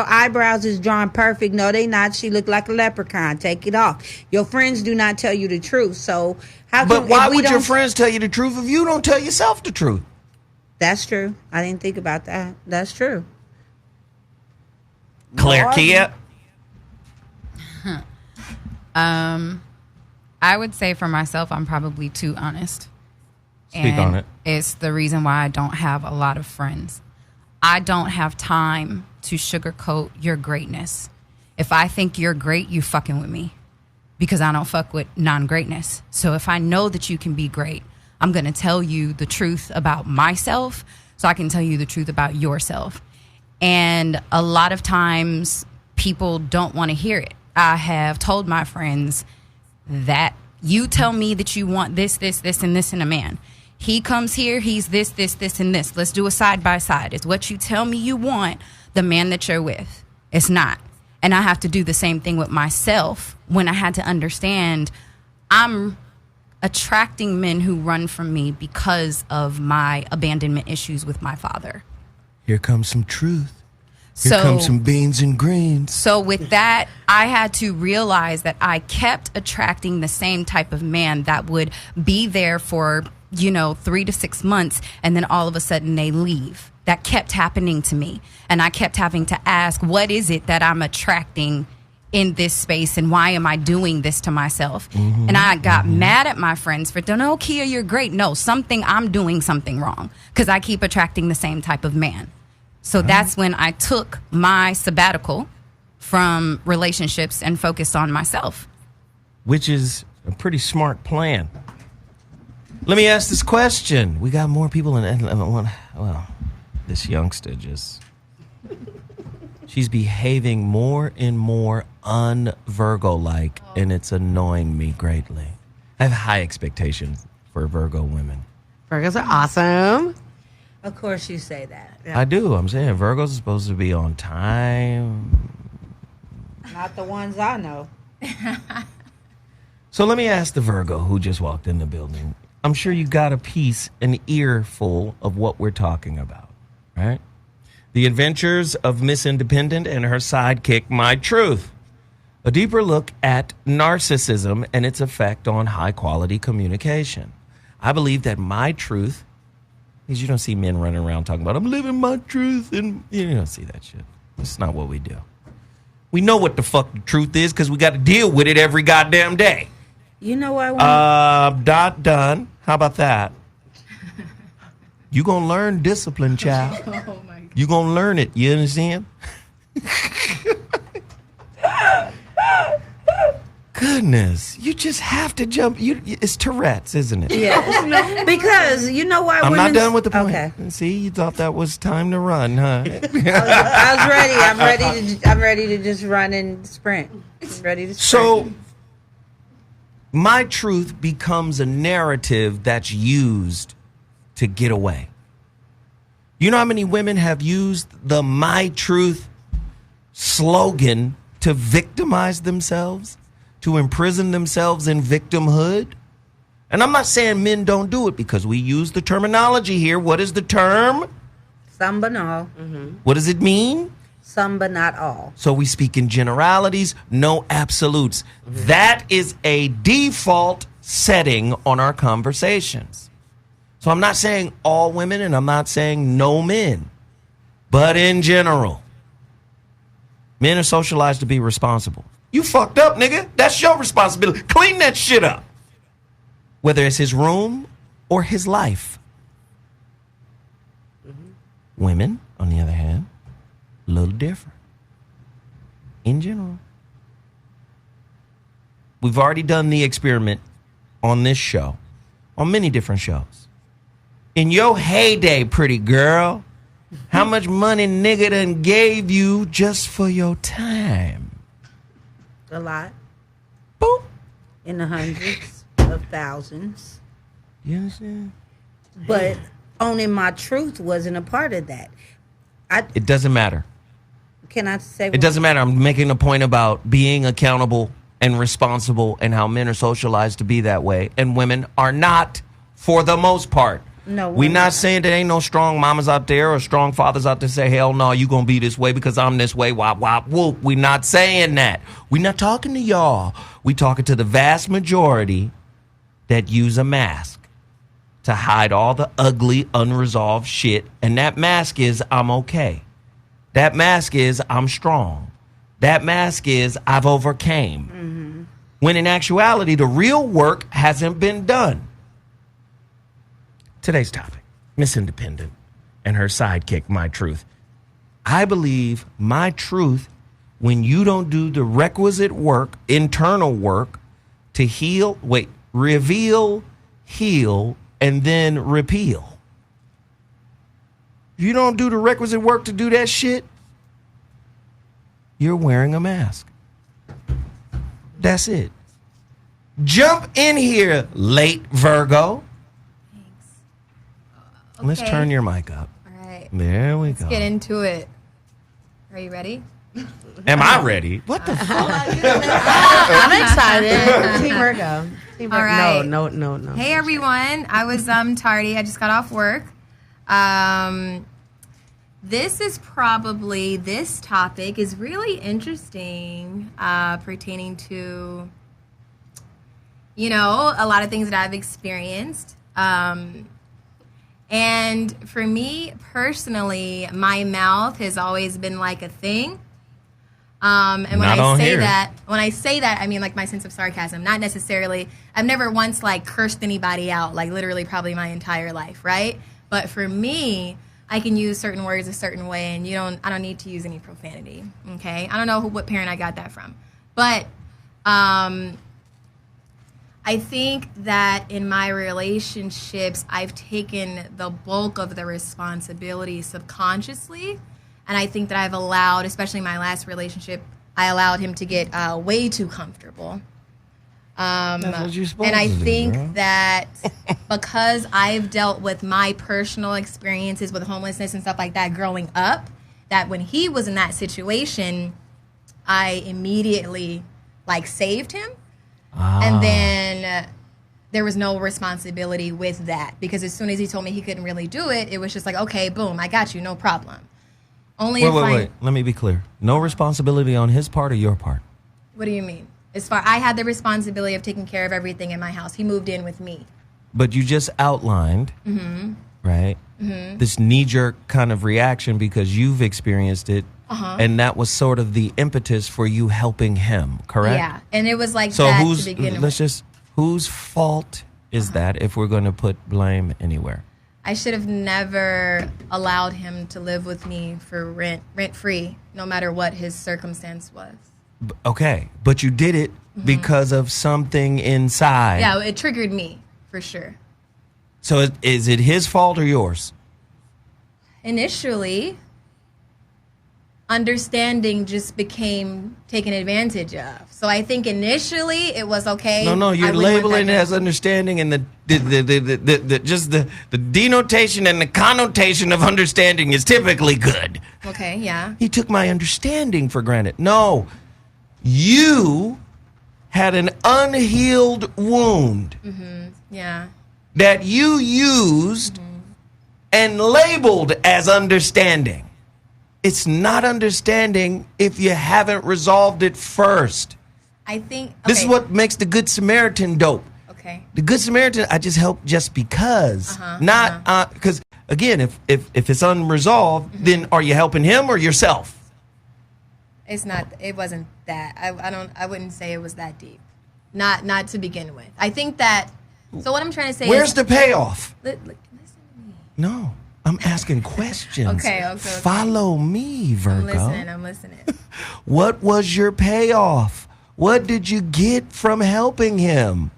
eyebrows is drawn perfect. No, they not. She look like a leprechaun. Take it off. Your friends do not tell you the truth. So how? But why would your friends tell you the truth if you don't tell yourself the truth? That's true. I didn't think about that. That's true. Claire Kia. I would say for myself, I'm probably too honest. Speak on it. It's the reason why I don't have a lot of friends. I don't have time to sugarcoat your greatness. If I think you're great, you fucking with me because I don't fuck with non-greatness. So if I know that you can be great, I'm going to tell you the truth about myself so I can tell you the truth about yourself. And a lot of times people don't want to hear it. I have told my friends that you tell me that you want this, and this in a man. He comes here, he's this, and this. Let's do a side by side. It's what you tell me you want, the man that you're with. It's not. And I have to do the same thing with myself when I had to understand I'm attracting men who run from me because of my abandonment issues with my father. Here comes some truth. Here comes some beans and greens. So with that, I had to realize that I kept attracting the same type of man that would be there for, 3 to 6 months, and then all of a sudden they leave. That kept happening to me. And I kept having to ask, what is it that I'm attracting in this space, and why am I doing this to myself? Mm-hmm, and I got mad at my friends for, no, Kia, you're great. No, I'm doing something wrong because I keep attracting the same type of man. So that's when I took my sabbatical from relationships and focused on myself. Which is a pretty smart plan. Let me ask this question. We got more people well, this youngster she's behaving more and more un-Virgo-like, and it's annoying me greatly. I have high expectations for Virgo women. Virgos are awesome. Of course you say that. Yeah. I do. I'm saying Virgos are supposed to be on time. Not the ones I know. So let me ask the Virgo who just walked in the building. I'm sure you got an earful of what we're talking about, right? The Adventures of Miss Independent and her sidekick, My Truth. A deeper look at narcissism and its effect on high-quality communication. I believe that My Truth, because you don't see men running around talking about, I'm living my truth, and you don't see that shit. That's not what we do. We know what the fuck the truth is because we got to deal with it every goddamn day. You know what? Done. How about that? You gonna learn discipline, child. Oh my God. You gonna learn it. You understand? Goodness, you just have to jump. It's Tourette's, isn't it? Yeah. Because you know why? I'm not done with the point. Okay. See, you thought that was time to run, huh? I was ready. I'm ready to just run and sprint. I'm ready to sprint. So, My Truth becomes a narrative that's used to get away. You know how many women have used the My Truth slogan to victimize themselves, to imprison themselves in victimhood? And I'm not saying men don't do it because we use the terminology here. What is the term? Some but all. What does it mean? Some but not all. So we speak in generalities, no absolutes. That is a default setting on our conversations. So I'm not saying all women and I'm not saying no men, but in general, men are socialized to be responsible. You fucked up, nigga. That's your responsibility. Clean that shit up. Whether it's his room or his life. Women, on the other hand, a little different. In general. We've already done the experiment on this show, on many different shows. In your heyday, pretty girl, How much money nigga done gave you just for your time? A lot. Boop. In the hundreds of thousands. You understand? But owning my truth wasn't a part of that. It doesn't matter. Can I say? It doesn't matter. I'm making a point about being accountable and responsible and how men are socialized to be that way. And women are not, for the most part. No. We're not saying there ain't no strong mamas out there or strong fathers out there say, hell no, you going to be this way because I'm this way. Wop, wop, whoop. We're not saying that. We're not talking to y'all. We talking to the vast majority that use a mask to hide all the ugly, unresolved shit. And that mask is, I'm okay. That mask is, I'm strong. That mask is, I've overcame. Mm-hmm. When in actuality, the real work hasn't been done. Today's topic, Miss Independent and her sidekick, My Truth. I believe my truth, when you don't do the requisite work, internal work, to reveal, heal, and then repeal. If you don't do the requisite work to do that shit, you're wearing a mask. That's it. Jump in here, late Virgo. Thanks. Okay. Let's turn your mic up. All right. There we go. Let's get into it. Are you ready? Am I ready? What the fuck? I'm excited. Team Virgo. All right. No. Hey, everyone. I was tardy. I just got off work. This topic is really interesting, pertaining to, a lot of things that I've experienced. And for me personally, my mouth has always been like a thing. And when I say that, I mean like my sense of sarcasm, not necessarily, I've never once like cursed anybody out, like literally probably my entire life, right? But for me, I can use certain words a certain way, and I don't need to use any profanity, okay? I don't know what parent I got that from. But I think that in my relationships, I've taken the bulk of the responsibility subconsciously. And I think that I've allowed, especially my last relationship, I allowed him to get way too comfortable. That's what you're supposed and I to do, think bro. that because I've dealt with my personal experiences with homelessness and stuff like that growing up, that when he was in that situation, I immediately saved him. And then there was no responsibility with that, because as soon as he told me he couldn't really do it, it was just like, okay, boom, I got you, no problem. Wait. Let me be clear. No responsibility on his part or your part? What do you mean? I had the responsibility of taking care of everything in my house. He moved in with me. But you just outlined, right, this knee-jerk kind of reaction because you've experienced it, and that was sort of the impetus for you helping him, correct? Yeah, and it was like that to begin with. Whose fault is that if we're going to put blame anywhere? I should have never allowed him to live with me for rent-free, no matter what his circumstance was. Okay, but you did it because of something inside. Yeah, it triggered me, for sure. So is it his fault or yours? Initially, understanding just became taken advantage of. So I think initially it was okay. No, you're labeling it as understanding, and the denotation and the connotation of understanding is typically good. Okay, yeah. He took my understanding for granted. No, you had an unhealed wound that you used and labeled as understanding. It's not understanding if you haven't resolved it first. I think this is what makes the Good Samaritan dope. Okay. The Good Samaritan, I just help just because, not because again, if it's unresolved, then are you helping him or yourself? It's not. It wasn't that. I wouldn't say it was that deep. Not to begin with. I think that. So what I'm trying to say Where's is, the payoff? Listen to me. No. I'm asking questions. Okay. Follow me, Virgo. I'm listening. What was your payoff? What did you get from helping him?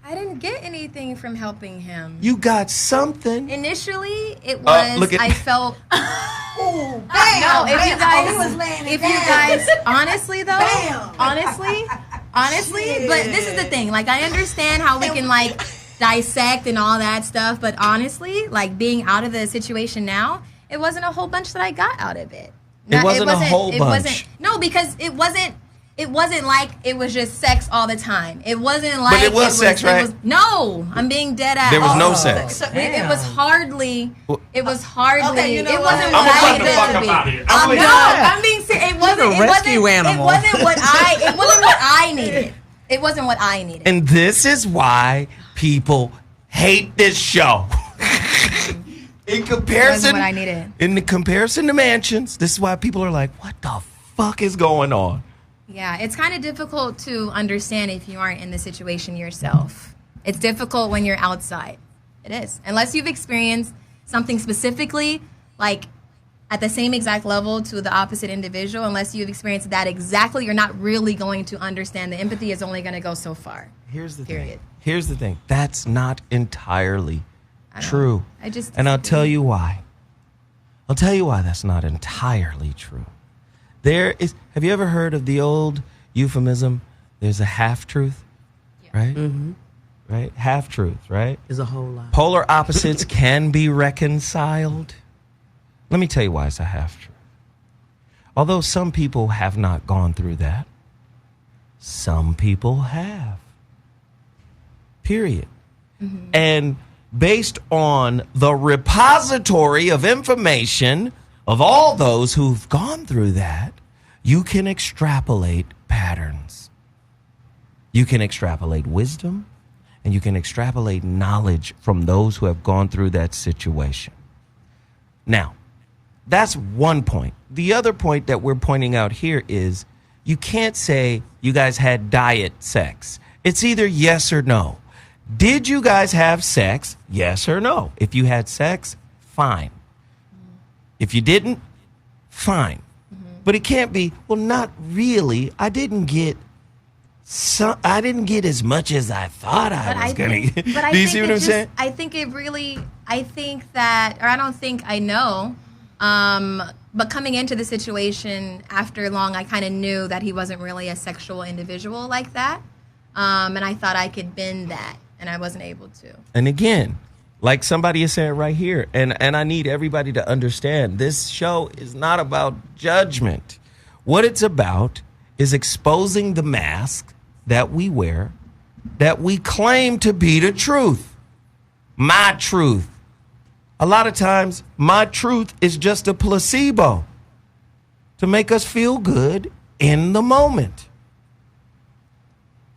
I didn't get anything from helping him. You got something. Initially, it was I felt. Ooh, No, if you guys, honestly though, honestly, but this is the thing. Like, I understand how we can like dissect and all that stuff, but honestly, like being out of the situation now, it wasn't a whole bunch that I got out of it. It wasn't a whole bunch. No, because it wasn't like it was just sex all the time. It wasn't like but it was sex, right? No, I'm being dead ass. There was no sex. It was hardly. It was hardly. Okay, it wasn't what I'm I about to fuck needed about to it. be. I'm being serious. It wasn't. You're a rescue animal. It wasn't what I needed. It wasn't what I needed. And this is why people hate this show. In comparison, what I needed. In the comparison to Mansions, this is why people are like, "What the fuck is going on?" Yeah, it's kind of difficult to understand if you aren't in the situation yourself. It's difficult when you're outside. It is. Unless you've experienced something specifically, like at the same exact level to the opposite individual, unless you've experienced that exactly, you're not really going to understand. The empathy is only going to go so far. Here's the thing. That's not entirely true. And I'll tell you why. I'll tell you why that's not entirely true. Have you ever heard of the old euphemism, there's a half-truth? Right? Mm-hmm. Right? Half-truth, right? There's a whole lot. Polar opposites can be reconciled. Let me tell you why it's a half-truth. Although some people have not gone through that, some people have. Period. Mm-hmm. And based on the repository of information of all those who've gone through that, you can extrapolate patterns. You can extrapolate wisdom, and you can extrapolate knowledge from those who have gone through that situation. Now, that's one point. The other point that we're pointing out here is you can't say you guys had diet sex. It's either yes or no. Did you guys have sex? Yes or no. If you had sex, fine. If you didn't, fine. Mm-hmm. But it can't be, well, not really. I didn't get as much as I thought I was going to get. Do you see what I'm saying? I think that, or I don't think I know, but coming into the situation after long, I kind of knew that he wasn't really a sexual individual like that. And I thought I could bend that, and I wasn't able to. And again, like somebody is saying right here, and I need everybody to understand, this show is not about judgment. What it's about is exposing the mask that we wear, that we claim to be the truth. My truth. A lot of times, my truth is just a placebo to make us feel good in the moment.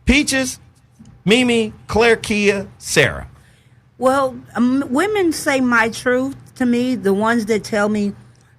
Peaches, Mimi, Claire, Kia, Sarah. Well, women say my truth to me, the ones that tell me,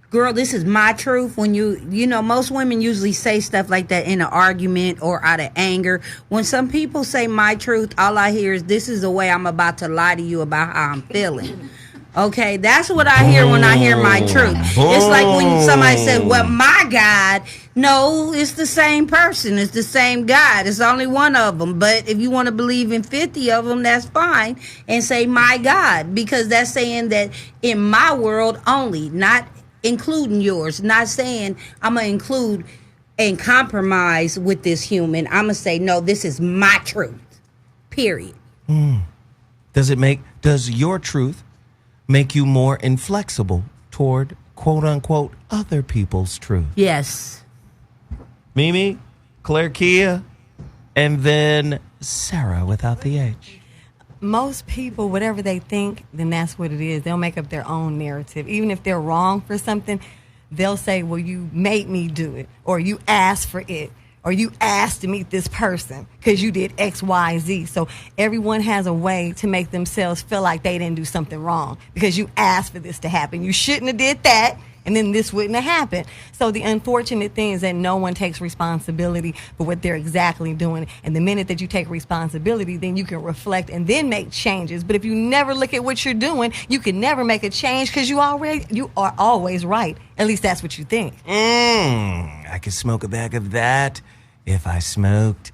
girl, this is my truth. When you know, most women usually say stuff like that in an argument or out of anger. When some people say my truth, all I hear is, this is the way I'm about to lie to you about how I'm feeling. Okay, that's what I hear when I hear my truth. It's like when somebody says, well, my God. No, it's the same person. It's the same God. It's only one of them. But if you want to believe in 50 of them, that's fine. And say, my God. Because that's saying that in my world only, not including yours. Not saying I'm going to include and compromise with this human. I'm going to say, no, this is my truth. Period. Does your truth make you more inflexible toward, quote unquote, other people's truth? Yes. Mimi, Claire, Kia, and then Sarah without the H. Most people, whatever they think, then that's what it is. They'll make up their own narrative. Even if they're wrong for something, they'll say, well, you made me do it, or you asked for it, or you asked to meet this person because you did X, Y, Z. So everyone has a way to make themselves feel like they didn't do something wrong because you asked for this to happen. You shouldn't have did that, and then this wouldn't have happened. So the unfortunate thing is that no one takes responsibility for what they're exactly doing. And the minute that you take responsibility, then you can reflect and then make changes. But if you never look at what you're doing, you can never make a change because you are always right. At least that's what you think. I could smoke a bag of that if I smoked.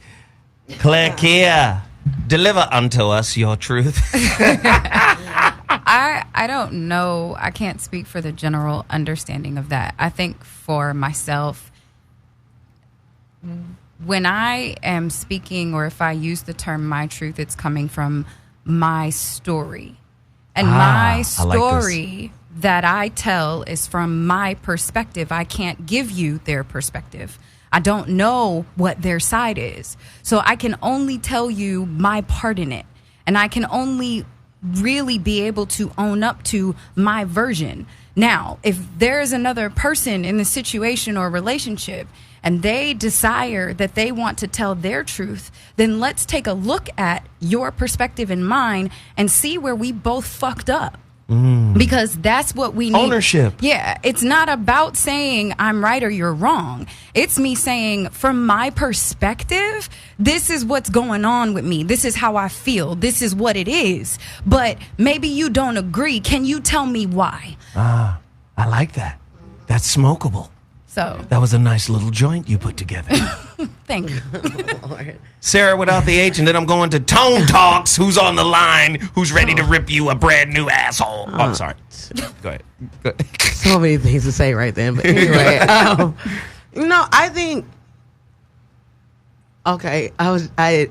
Claire, Kia. Deliver unto us your truth. I don't know. I can't speak for the general understanding of that. I think for myself, when I am speaking or if I use the term my truth, it's coming from my story. And my story that I tell is from my perspective. I can't give you their perspective. I don't know what their side is. So I can only tell you my part in it. And I can only really be able to own up to my version. Now, if there is another person in the situation or relationship and they desire that they want to tell their truth, then let's take a look at your perspective and mine and see where we both fucked up. Because that's what we need. Ownership. Yeah. It's not about saying I'm right or you're wrong. It's me saying, from my perspective, this is what's going on with me. This is how I feel. This is what it is. But maybe you don't agree. Can you tell me why? I like that. That's smokable. So that was a nice little joint you put together. Thank you. Sarah without the H, and then I'm going to Tone Talks, who's on the line, who's ready to rip you a brand new asshole. I'm sorry. Go ahead. So many things to say right then. But anyway, I think. Okay,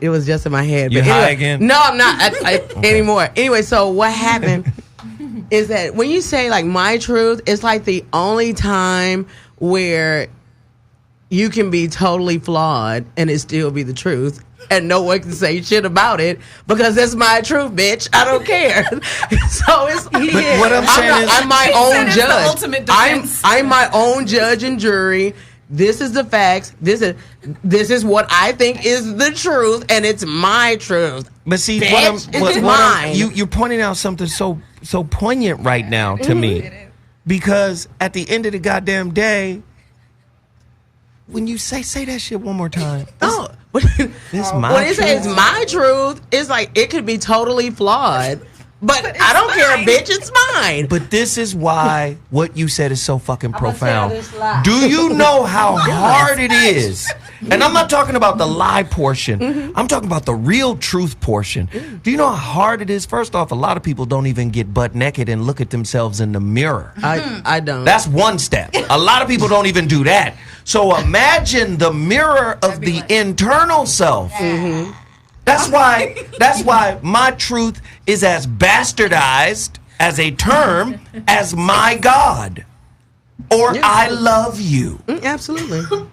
it was just in my head. You but high anyway, again? No, I'm not anymore. Anyway, so what happened is that when you say like my truth, it's like the only time where you can be totally flawed and it still be the truth and no one can say shit about it because it's my truth, bitch. I don't care. So it's what I'm saying I'm my own It's judge. the ultimate defense. I'm my own judge and jury. This is the facts. This is what I think is the truth, and it's my truth. But see, mine. You're pointing out something so poignant right now to me. Because at the end of the goddamn day, when you say that shit one more time. Oh, this my when it truth. says my truth, it's like it could be totally flawed. But I don't care, bitch. It's mine. But this is why what you said is so fucking profound. Do you know how hard it is? And I'm not talking about the lie portion. I'm talking about the real truth portion. Do you know how hard it is? First off, a lot of people don't even get butt naked and look at themselves in the mirror. I don't. That's one step. A lot of people don't even do that. So imagine the mirror of the internal self. That's why my truth is as bastardized as a term as my God or I love you. Absolutely.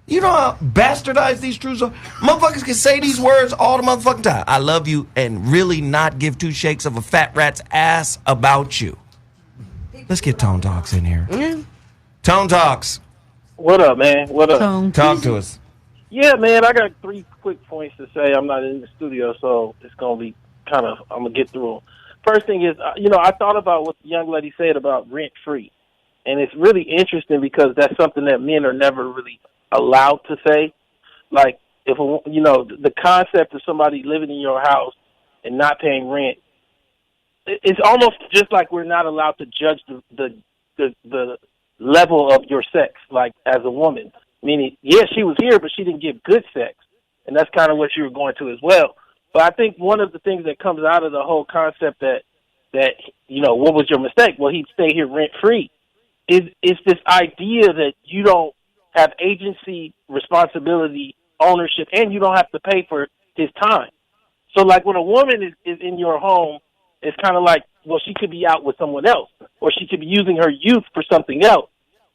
You know how bastardized these truths are? Motherfuckers can say these words all the motherfucking time. I love you and really not give two shakes of a fat rat's ass about you. Let's get Tone Talks in here. Tone Talks. What up, man? What up? Talk to us. Yeah, man, I got 3 quick points to say. I'm not in the studio, so it's going to be I'm going to get through them. First thing is, I thought about what the young lady said about rent-free. And it's really interesting because that's something that men are never really allowed to say. Like, the concept of somebody living in your house and not paying rent, it's almost just like we're not allowed to judge the level of your sex, like, as a woman. Meaning, yes, she was here, but she didn't give good sex. And that's kind of what you were going to as well. But I think one of the things that comes out of the whole concept that what was your mistake? Well, he'd stay here rent-free. Is this idea that you don't have agency, responsibility, ownership, and you don't have to pay for his time. So, like, when a woman is in your home, it's kind of like, well, she could be out with someone else, or she could be using her youth for something else.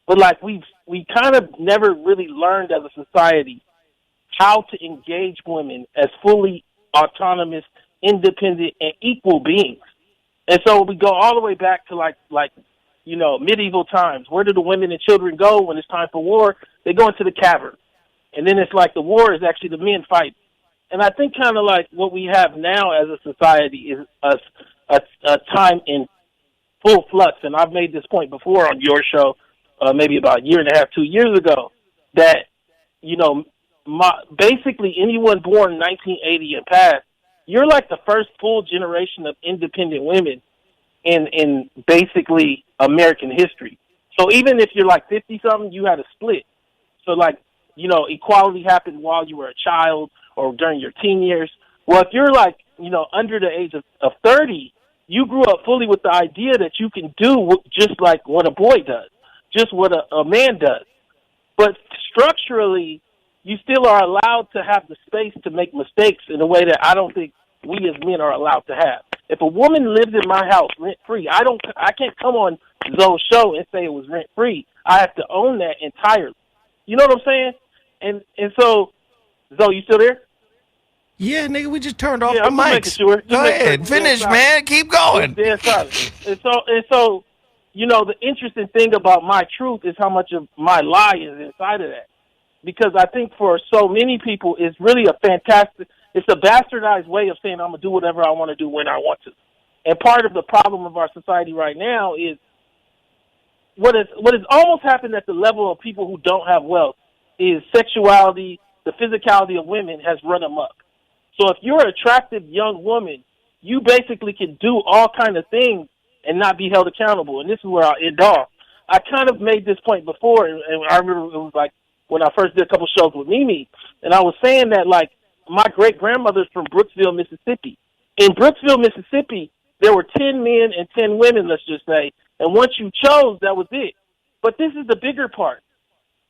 But, like, we kind of never really learned as a society how to engage women as fully autonomous, independent, and equal beings. And so we go all the way back to, like medieval times. Where do the women and children go when it's time for war? They go into the cavern. And then it's like the war is actually the men fighting. And I think kind of like what we have now as a society is a time in full flux. And I've made this point before on your show, maybe about a year and a half, 2 years ago, that, basically anyone born in 1980 and past, you're like the first full generation of independent women in basically American history. So even if you're like 50-something, you had a split. So, like, equality happened while you were a child or during your teen years. Well, if you're like, under the age of 30, you grew up fully with the idea that you can do just like what a boy does, just what a man does. But structurally, you still are allowed to have the space to make mistakes in a way that I don't think we as men are allowed to have. If a woman lives in my house rent-free, I can't come on Zoe's show and say it was rent-free. I have to own that entirely. You know what I'm saying? And so, Zoe, you still there? Yeah, nigga, we just turned off the I'm mics. making sure. Go ahead. Finish, man. Keep going. And so, the interesting thing about my truth is how much of my lie is inside of that. Because I think for so many people, it's really it's a bastardized way of saying I'm going to do whatever I want to do when I want to. And part of the problem of our society right now is what has almost happened at the level of people who don't have wealth is sexuality, the physicality of women has run amok. So if you're an attractive young woman, you basically can do all kind of things and not be held accountable. And this is where I'll end off. I kind of made this point before, and I remember it was like when I first did a couple shows with Mimi, and I was saying that, like, my great-grandmother's from Brooksville, Mississippi. In Brooksville, Mississippi, there were 10 men and 10 women, let's just say, and once you chose, that was it. But this is the bigger part.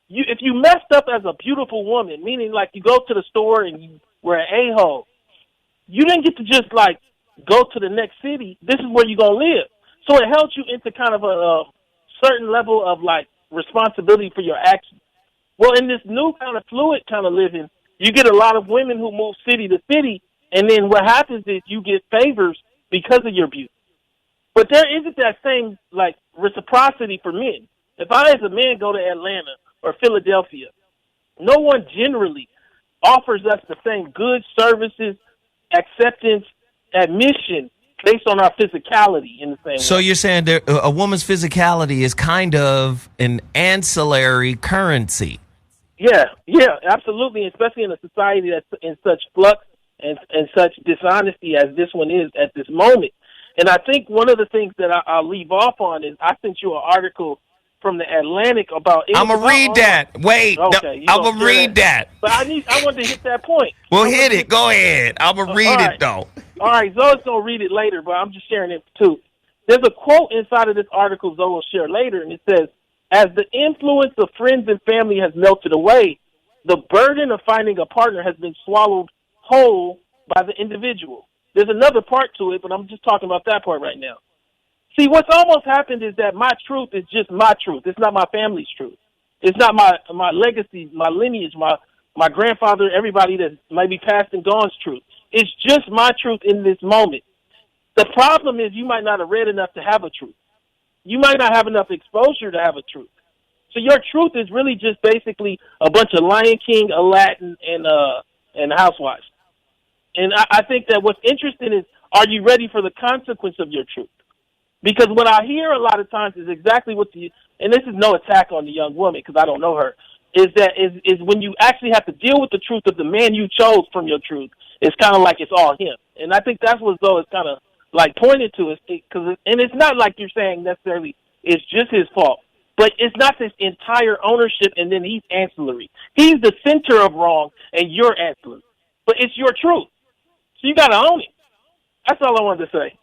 If you messed up as a beautiful woman, meaning like you go to the store and you were an a-hole, you didn't get to just, like, go to the next city. This is where you're going to live. So it held you into kind of a certain level of, like, responsibility for your actions. Well, in this new kind of fluid kind of living, you get a lot of women who move city to city, and then what happens is you get favors because of your beauty. But there isn't that same, like, reciprocity for men. If I, as a man, go to Atlanta or Philadelphia, no one generally offers us the same goods, services, acceptance, admission based on our physicality in the same way. So you're saying a woman's physicality is kind of an ancillary currency. Yeah, absolutely, especially in a society that's in such flux and such dishonesty as this one is at this moment. And I think one of the things that I'll leave off on is I sent you an article from the Atlantic about... I'm going to read that. Wait, okay, I'm going to read that. But I wanted to hit that point. Well, hit it. Go ahead. I'm going to read it, though. All right, Zoe's going to read it later, but I'm just sharing it, too. There's a quote inside of this article Zoe will share later, and it says, as the influence of friends and family has melted away, the burden of finding a partner has been swallowed whole by the individual. There's another part to it, but I'm just talking about that part right now. See, what's almost happened is that my truth is just my truth. It's not my family's truth. It's not my legacy, my lineage, my grandfather, everybody that might be passed and gone's truth. It's just my truth in this moment. The problem is you might not have read enough to have a truth. You might not have enough exposure to have a truth. So your truth is really just basically a bunch of Lion King, Aladdin, and Housewives. And I think that what's interesting is, are you ready for the consequence of your truth? Because what I hear a lot of times is exactly what and this is no attack on the young woman because I don't know her, is when you actually have to deal with the truth of the man you chose from your truth, it's kind of like it's all him. And I think that's what Zoe is kind of like pointed to, and it's not like you're saying necessarily it's just his fault, but it's not this entire ownership and then he's ancillary. He's the center of wrong and you're ancillary, but it's your truth. So you got to own it. That's all I wanted to say.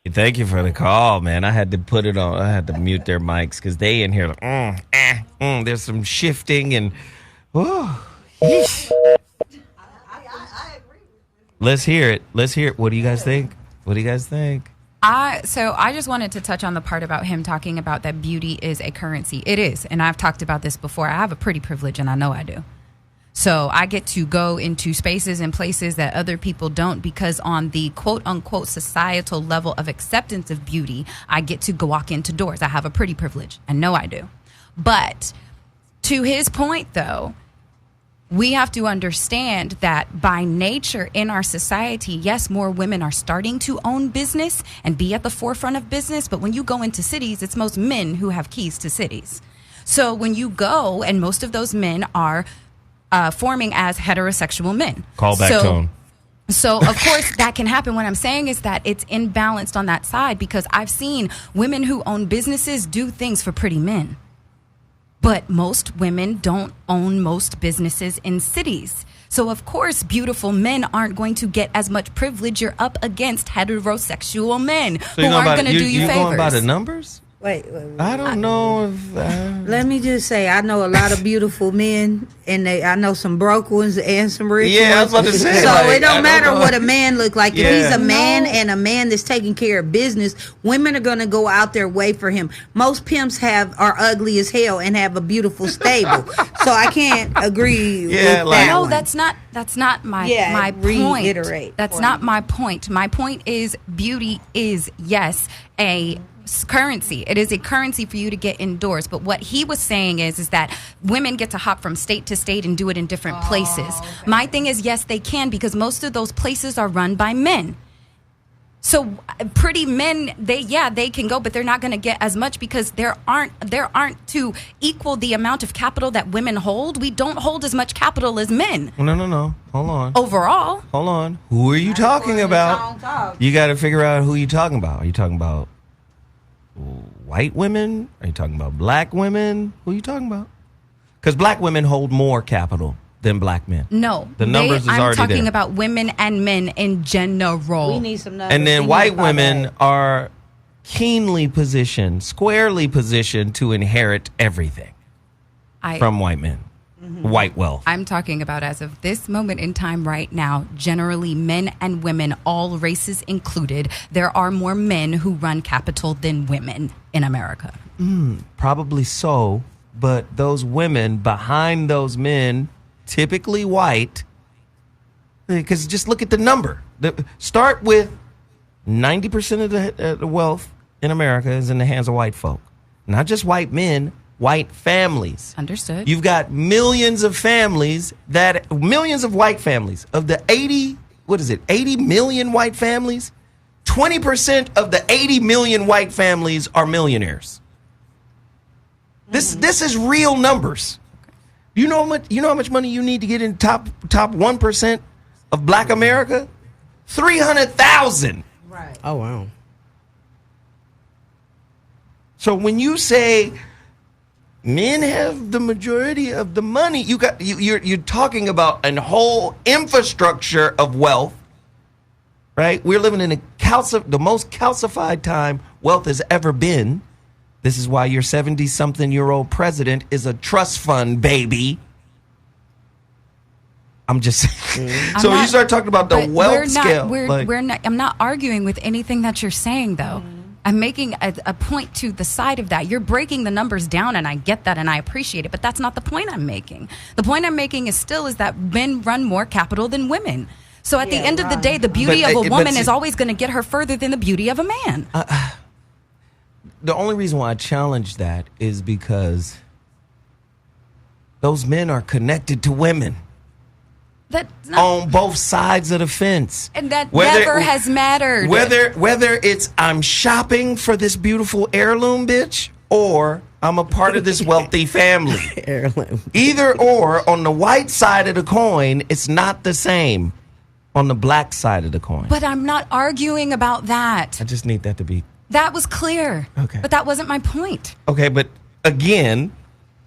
Thank you for the call, man. I had to put it on. I had to mute their mics because they in here like, there's some shifting and, yeesh. I agree. Let's hear it. What do you guys think? So I just wanted to touch on the part about him talking about that beauty is a currency. It is. And I've talked about this before. I have a pretty privilege and I know I do. So I get to go into spaces and places that other people don't because on the quote unquote societal level of acceptance of beauty, I get to go walk into doors. I have a pretty privilege. I know I do. But to his point, though, we have to understand that by nature in our society, yes, more women are starting to own business and be at the forefront of business. But when you go into cities, it's most men who have keys to cities. So when you go, and most of those men are forming as heterosexual men. Callback tone. So, of course, that can happen. What I'm saying is that it's imbalanced on that side because I've seen women who own businesses do things for pretty men. But most women don't own most businesses in cities. So, of course, beautiful men aren't going to get as much privilege. You're up against heterosexual men who aren't going to do you favors. You going by the numbers? Wait. I don't know if... Let me just say, I know a lot of beautiful men, and I know some broke ones and some rich ones. Yeah, I was about to say. So like, it don't matter what a man look like. Yeah. If he's a man and a man that's taking care of business, women are going to go out their way for him. Most pimps are ugly as hell and have a beautiful stable. So I can't agree with that. No, one. that's not my point. Reiterate. That's not my point. My point is beauty is, yes, a currency. It is a currency for you to get indoors. But what he was saying is that women get to hop from state to state and do it in different places. Okay. My thing is, yes, they can, because most of those places are run by men. So pretty men, they can go, but they're not going to get as much because there aren't to equal the amount of capital that women hold. We don't hold as much capital as men. No. Hold on. Overall. Hold on. Who are you talking about? You got to figure out who you're talking about. Are you talking about white women? Are you talking about black women? Who are you talking about? Because black women hold more capital than black men. No. The numbers is already there. I'm talking about women and men in general. We need some numbers. And then white women are keenly positioned, squarely positioned to inherit everything from white men. Mm-hmm. White wealth. I'm talking about, as of this moment in time right now, generally men and women, all races included, there are more men who run capital than women in America. Probably so, but those women behind those men, typically white, because just look at the number. Start with 90% of the wealth in America is in the hands of white folk. Not just white men, white families. Understood. You've got millions of families millions of white families. Of the 80 million white families, 20% of the 80 million white families are millionaires. This is real numbers. You know how much money you need to get in top 1% of black America? 300,000. Right. Oh wow. So when you say men have the majority of the money, you're talking about a whole infrastructure of wealth, right? We're living in the most calcified time wealth has ever been. This is why your 70-something-year-old president is a trust fund baby. I'm just saying. So when you start talking about the wealth scale. I'm not arguing with anything that you're saying, though. I'm making a point to the side of that. You're breaking the numbers down, and I get that, and I appreciate it, but that's not the point I'm making. The point I'm making is that men run more capital than women. So at the end of the day, the beauty of a woman is always going to get her further than the beauty of a man. The only reason why I challenge that is because those men are connected to women. On both sides of the fence. And that never has mattered. Whether it's I'm shopping for this beautiful heirloom bitch or I'm a part of this wealthy family. Heirloom. Either or, on the white side of the coin, it's not the same on the black side of the coin. But I'm not arguing about that. I just need that to be... That was clear. Okay. But that wasn't my point. Okay, but again,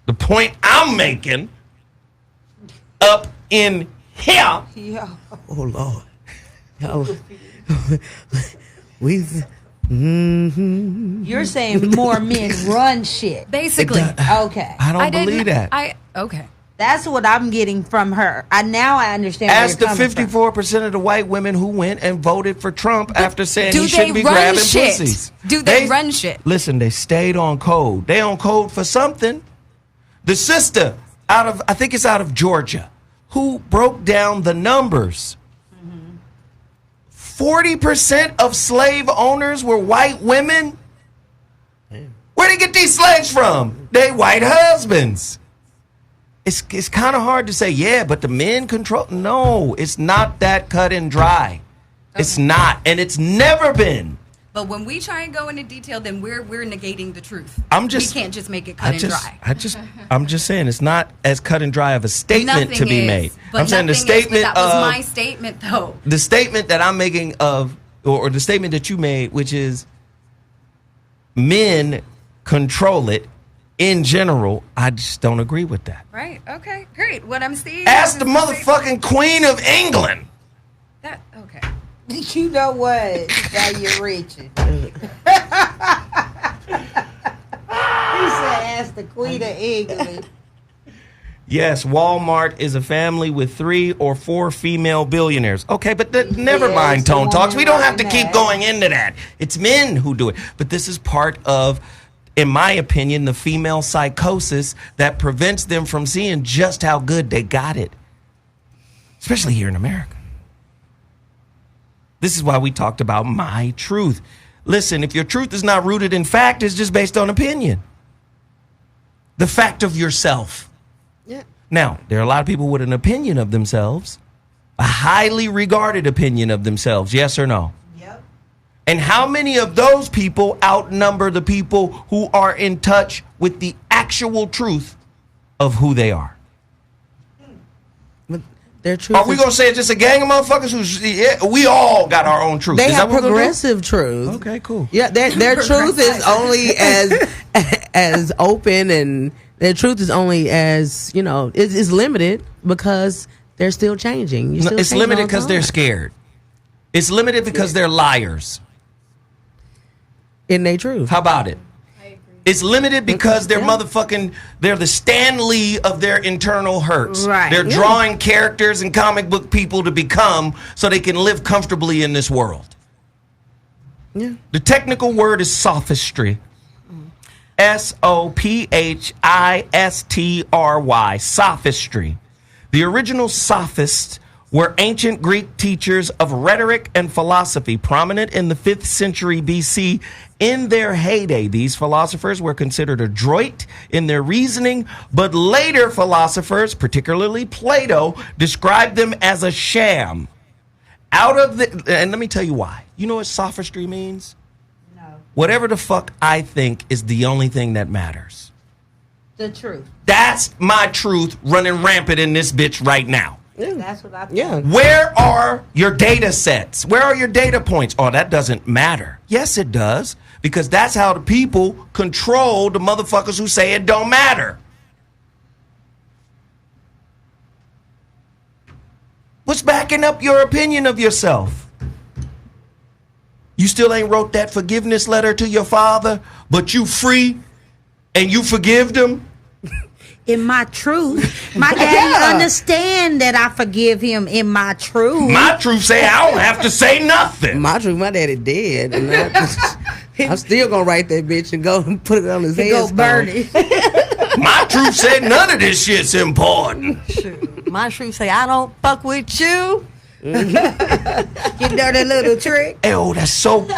the point I'm making up in here. Yeah. Oh Lord. You're saying more men run shit. Basically. Okay. I don't believe that. Okay. That's what I'm getting from her. Now I understand. Ask the 54% of the white women who went and voted for Trump after saying he shouldn't be grabbing pussies. Do they run shit? Listen, they stayed on code. They on code for something. The sister I think it's out of Georgia, who broke down the numbers. 40% of slave owners were white women. Where they get these slaves from? They white husbands. It's kind of hard to say, yeah, but the men control. No, it's not that cut and dry. Okay. It's not, and it's never been. But when we try and go into detail, then we're negating the truth. We can't just make it cut and dry. I'm just saying it's not as cut and dry of a statement to be made. But I'm saying the statement that was my statement, though. The statement that I'm making or the statement that you made, which is men control it, in general, I just don't agree with that. Right. Okay. Great. What I'm seeing. Ask the motherfucking Queen of England. That okay. You know what? Now you're reaching. He said, "Ask the Queen of England." Yes, Walmart is a family with 3 or 4 female billionaires. Okay, but never mind Tone Talks. We don't have to keep going into that. It's men who do it. But this is part of, in my opinion, the female psychosis that prevents them from seeing just how good they got it. Especially here in America. This is why we talked about my truth. Listen, if your truth is not rooted in fact, it's just based on opinion. The fact of yourself. Yeah. Now, there are a lot of people with an opinion of themselves, a highly regarded opinion of themselves, yes or no? Yep. And how many of those people outnumber the people who are in touch with the actual truth of who they are? Their truth. Are we going to say it's just a gang of motherfuckers we all got our own truth? They have progressive truth. Okay, cool. Yeah, their truth is only as open, and their truth is only as, is limited because they're still changing. It's limited because they're scared. It's limited because they're liars. In their truth. How about it? It's limited because they're they're the Stan Lee of their internal hurts. Right. They're drawing characters and comic book people to become so they can live comfortably in this world. Yeah. The technical word is sophistry. SOPHISTRY. Sophistry. The original sophists were ancient Greek teachers of rhetoric and philosophy, prominent in the 5th century BC. In their heyday, these philosophers were considered adroit in their reasoning, but later philosophers, particularly Plato, described them as a sham. And let me tell you why. You know what sophistry means? No. Whatever the fuck I think is the only thing that matters. The truth. That's my truth running rampant in this bitch right now. Yeah. That's what I think. Yeah. Where are your data sets? Where are your data points? Oh, that doesn't matter. Yes, it does. Because that's how the people control the motherfuckers who say it don't matter. What's backing up your opinion of yourself? You still ain't wrote that forgiveness letter to your father, but you free and you forgive them? In my truth, my daddy understand that I forgive him in my truth. My truth say I don't have to say nothing. My truth, my daddy dead. And I'm still going to write that bitch and go and put it on his head. Go burn it. My truth said none of this shit's important. My truth say I don't fuck with you. You dirty little trick. Oh, that's so.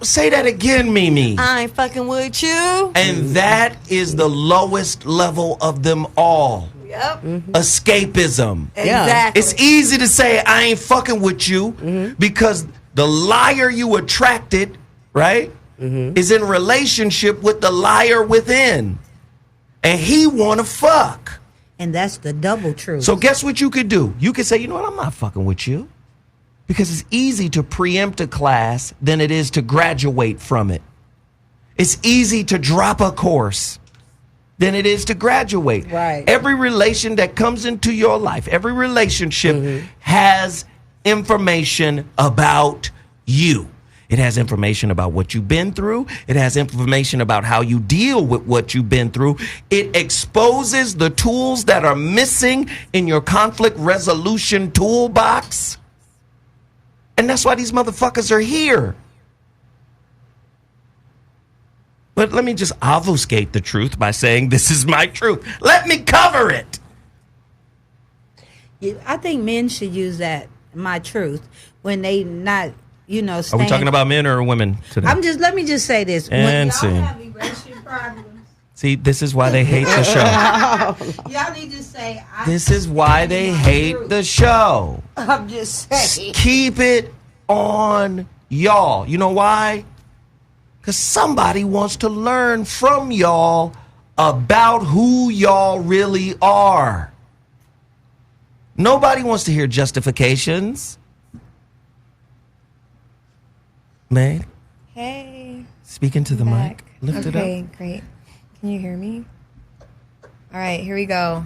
Say that again, Mimi. I ain't fucking with you. And that is the lowest level of them all. Yep. Escapism. Exactly. It's easy to say I ain't fucking with you because the liar you attracted, right, is in relationship with the liar within, and he wanna fuck. And that's the double truth. So guess what you could do? You could say, you know what, I'm not fucking with you. Because it's easy to preempt a class than it is to graduate from it. It's easy to drop a course than it is to graduate. Right. Every relation that comes into your life, every relationship has information about you. It has information about what you've been through. It has information about how you deal with what you've been through. It exposes the tools that are missing in your conflict resolution toolbox. And that's why these motherfuckers are here. But let me just obfuscate the truth by saying this is my truth. Let me cover it. I think men should use that, my truth, when they not... Are we talking about men or women today? Let me just say this. And see, this is why they hate the show. Y'all need to say. This is why they hate the show. I'm just saying. Keep it on y'all. You know why? Because somebody wants to learn from y'all about who y'all really are. Nobody wants to hear justifications. May? Hey. Speaking to the mic. Lift it up. Okay, great. Can Can you hear me? All right, here we go.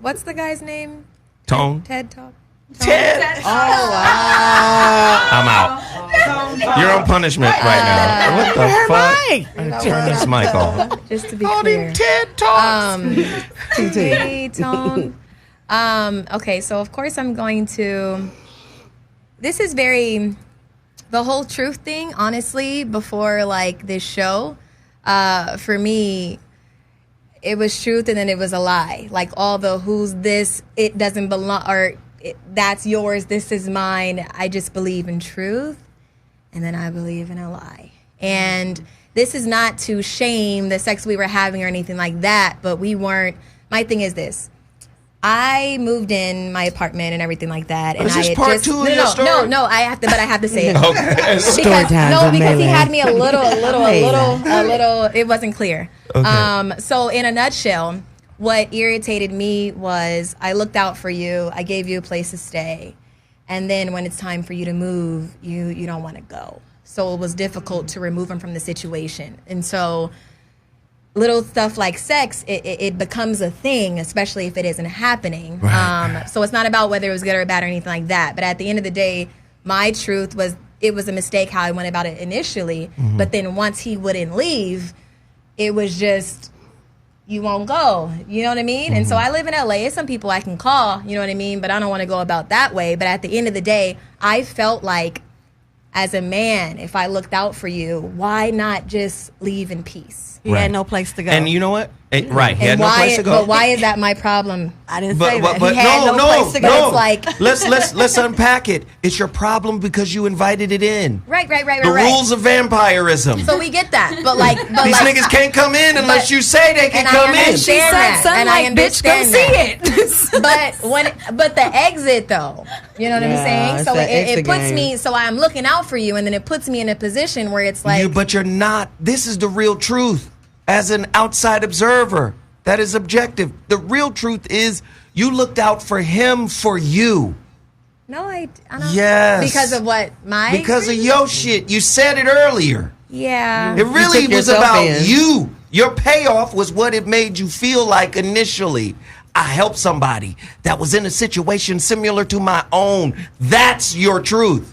What's the guy's name? Tone. TED Talk. Ted. Oh, wow. I'm out. You're on punishment right now. What the fuck? Turn this mic off. Just to be clear. TED Talks. Hey, Tone. Okay, so of course I'm going to... This is very... The whole truth thing, honestly, before like this show, for me, it was truth and then it was a lie. Like all the who's this, it doesn't belong, or that's yours, this is mine. I just believe in truth and then I believe in a lie. And this is not to shame the sex we were having or anything like that, but we weren't. My thing is this. I moved in my apartment and everything like that, and is this I had part just two of your story? no. I have to say it. Okay. Because he had me a little. It wasn't clear. Okay. So in a nutshell, what irritated me was I looked out for you. I gave you a place to stay, and then when it's time for you to move, you don't want to go. So it was difficult to remove him from the situation, and so. Little stuff like sex, it becomes a thing, especially if it isn't happening. Right. So it's not about whether it was good or bad or anything like that. But at the end of the day, my truth was it was a mistake how I went about it initially. Mm-hmm. But then once he wouldn't leave, it was just, you won't go. You know what I mean? And so I live in LA. There's some people I can call, you know what I mean? But I don't want to go about that way. But at the end of the day, I felt like as a man, if I looked out for you, why not just leave in peace? He had no place to go. And you know what? Right. He had no place to go. But why is that my problem? I didn't say that. But He had no place to go. no. It's like let's unpack it. It's your problem because you invited it in. Right. The rules of vampirism. So we get that, but These niggas can't come in unless you say they can come in. She said, "Son, like, bitch, come see it." but the exit though, you know what I'm saying? So it puts me. So I'm looking out for you, and then it puts me in a position where it's like, but you're not. This is the real truth. As an outside observer, that is objective. The real truth is you looked out for him for you. No, I don't. Yes. Because of what? Because of your shit. You said it earlier. Yeah. It really was about you. Your payoff was what it made you feel like initially. I helped somebody that was in a situation similar to my own. That's your truth.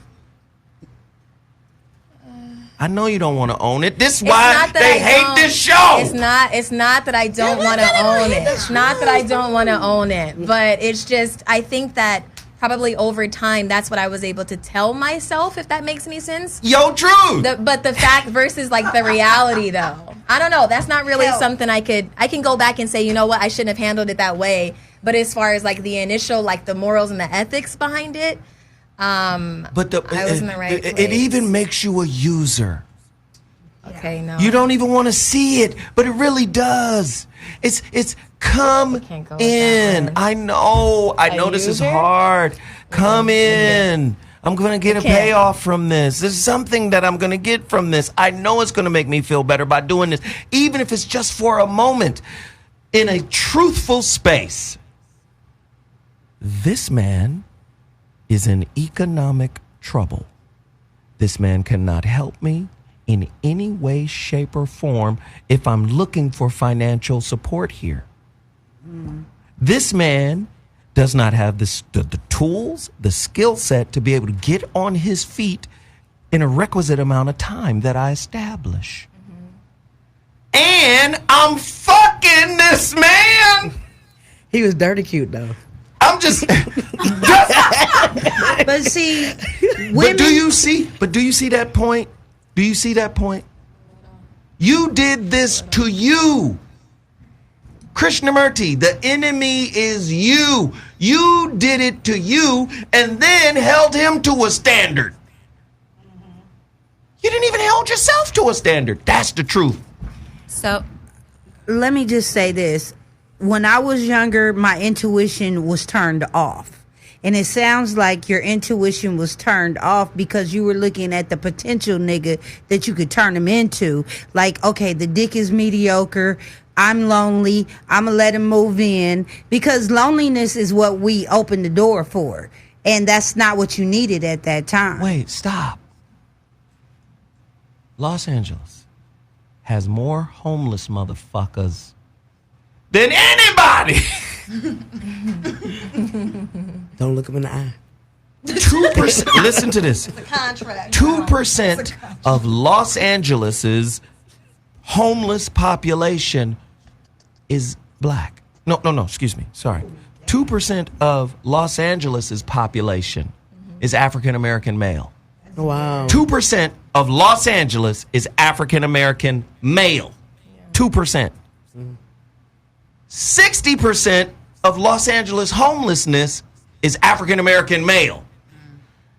I know you don't want to own it. This is why they hate this show. It's not that I don't want to own it. It's not that I don't want to own it. But it's just, I think that probably over time, that's what I was able to tell myself, if that makes any sense. Yo, truth. But the fact versus like the reality, though. I don't know. That's not really something I can go back and say, you know what, I shouldn't have handled it that way. But as far as like the initial, like the morals and the ethics behind it, I was in the right place. It even makes you a user. Okay, no. You don't even want to see it, but it really does. It's come in. I know this is hard. Come in. I'm going to get a payoff from this. There's something that I'm going to get from this. I know it's going to make me feel better by doing this, even if it's just for a moment in a truthful space. This man is in economic trouble. This man cannot help me in any way, shape, or form if I'm looking for financial support here. This man does not have the tools, the skill set to be able to get on his feet in a requisite amount of time that I establish. And I'm fucking this man. He was dirty cute, though. I'm just... But see, women... But do you see that point? Do you see that point? You did this to you. Krishnamurti, the enemy is you. You did it to you and then held him to a standard. You didn't even hold yourself to a standard. That's the truth. So, let me just say this. When I was younger, my intuition was turned off. And it sounds like your intuition was turned off because you were looking at the potential nigga that you could turn him into. Like, okay, the dick is mediocre. I'm lonely. I'm going to let him move in. Because loneliness is what we opened the door for. And that's not what you needed at that time. Wait, stop. Los Angeles has more homeless motherfuckers than anybody. Don't look him in the eye. 2%. Listen to this. 2% of Los Angeles's homeless population is black. No. Excuse me. Sorry. 2% of Los Angeles's population is African American male. Wow. 2% of Los Angeles is African American male. 2%. 60% of Los Angeles homelessness is African American male.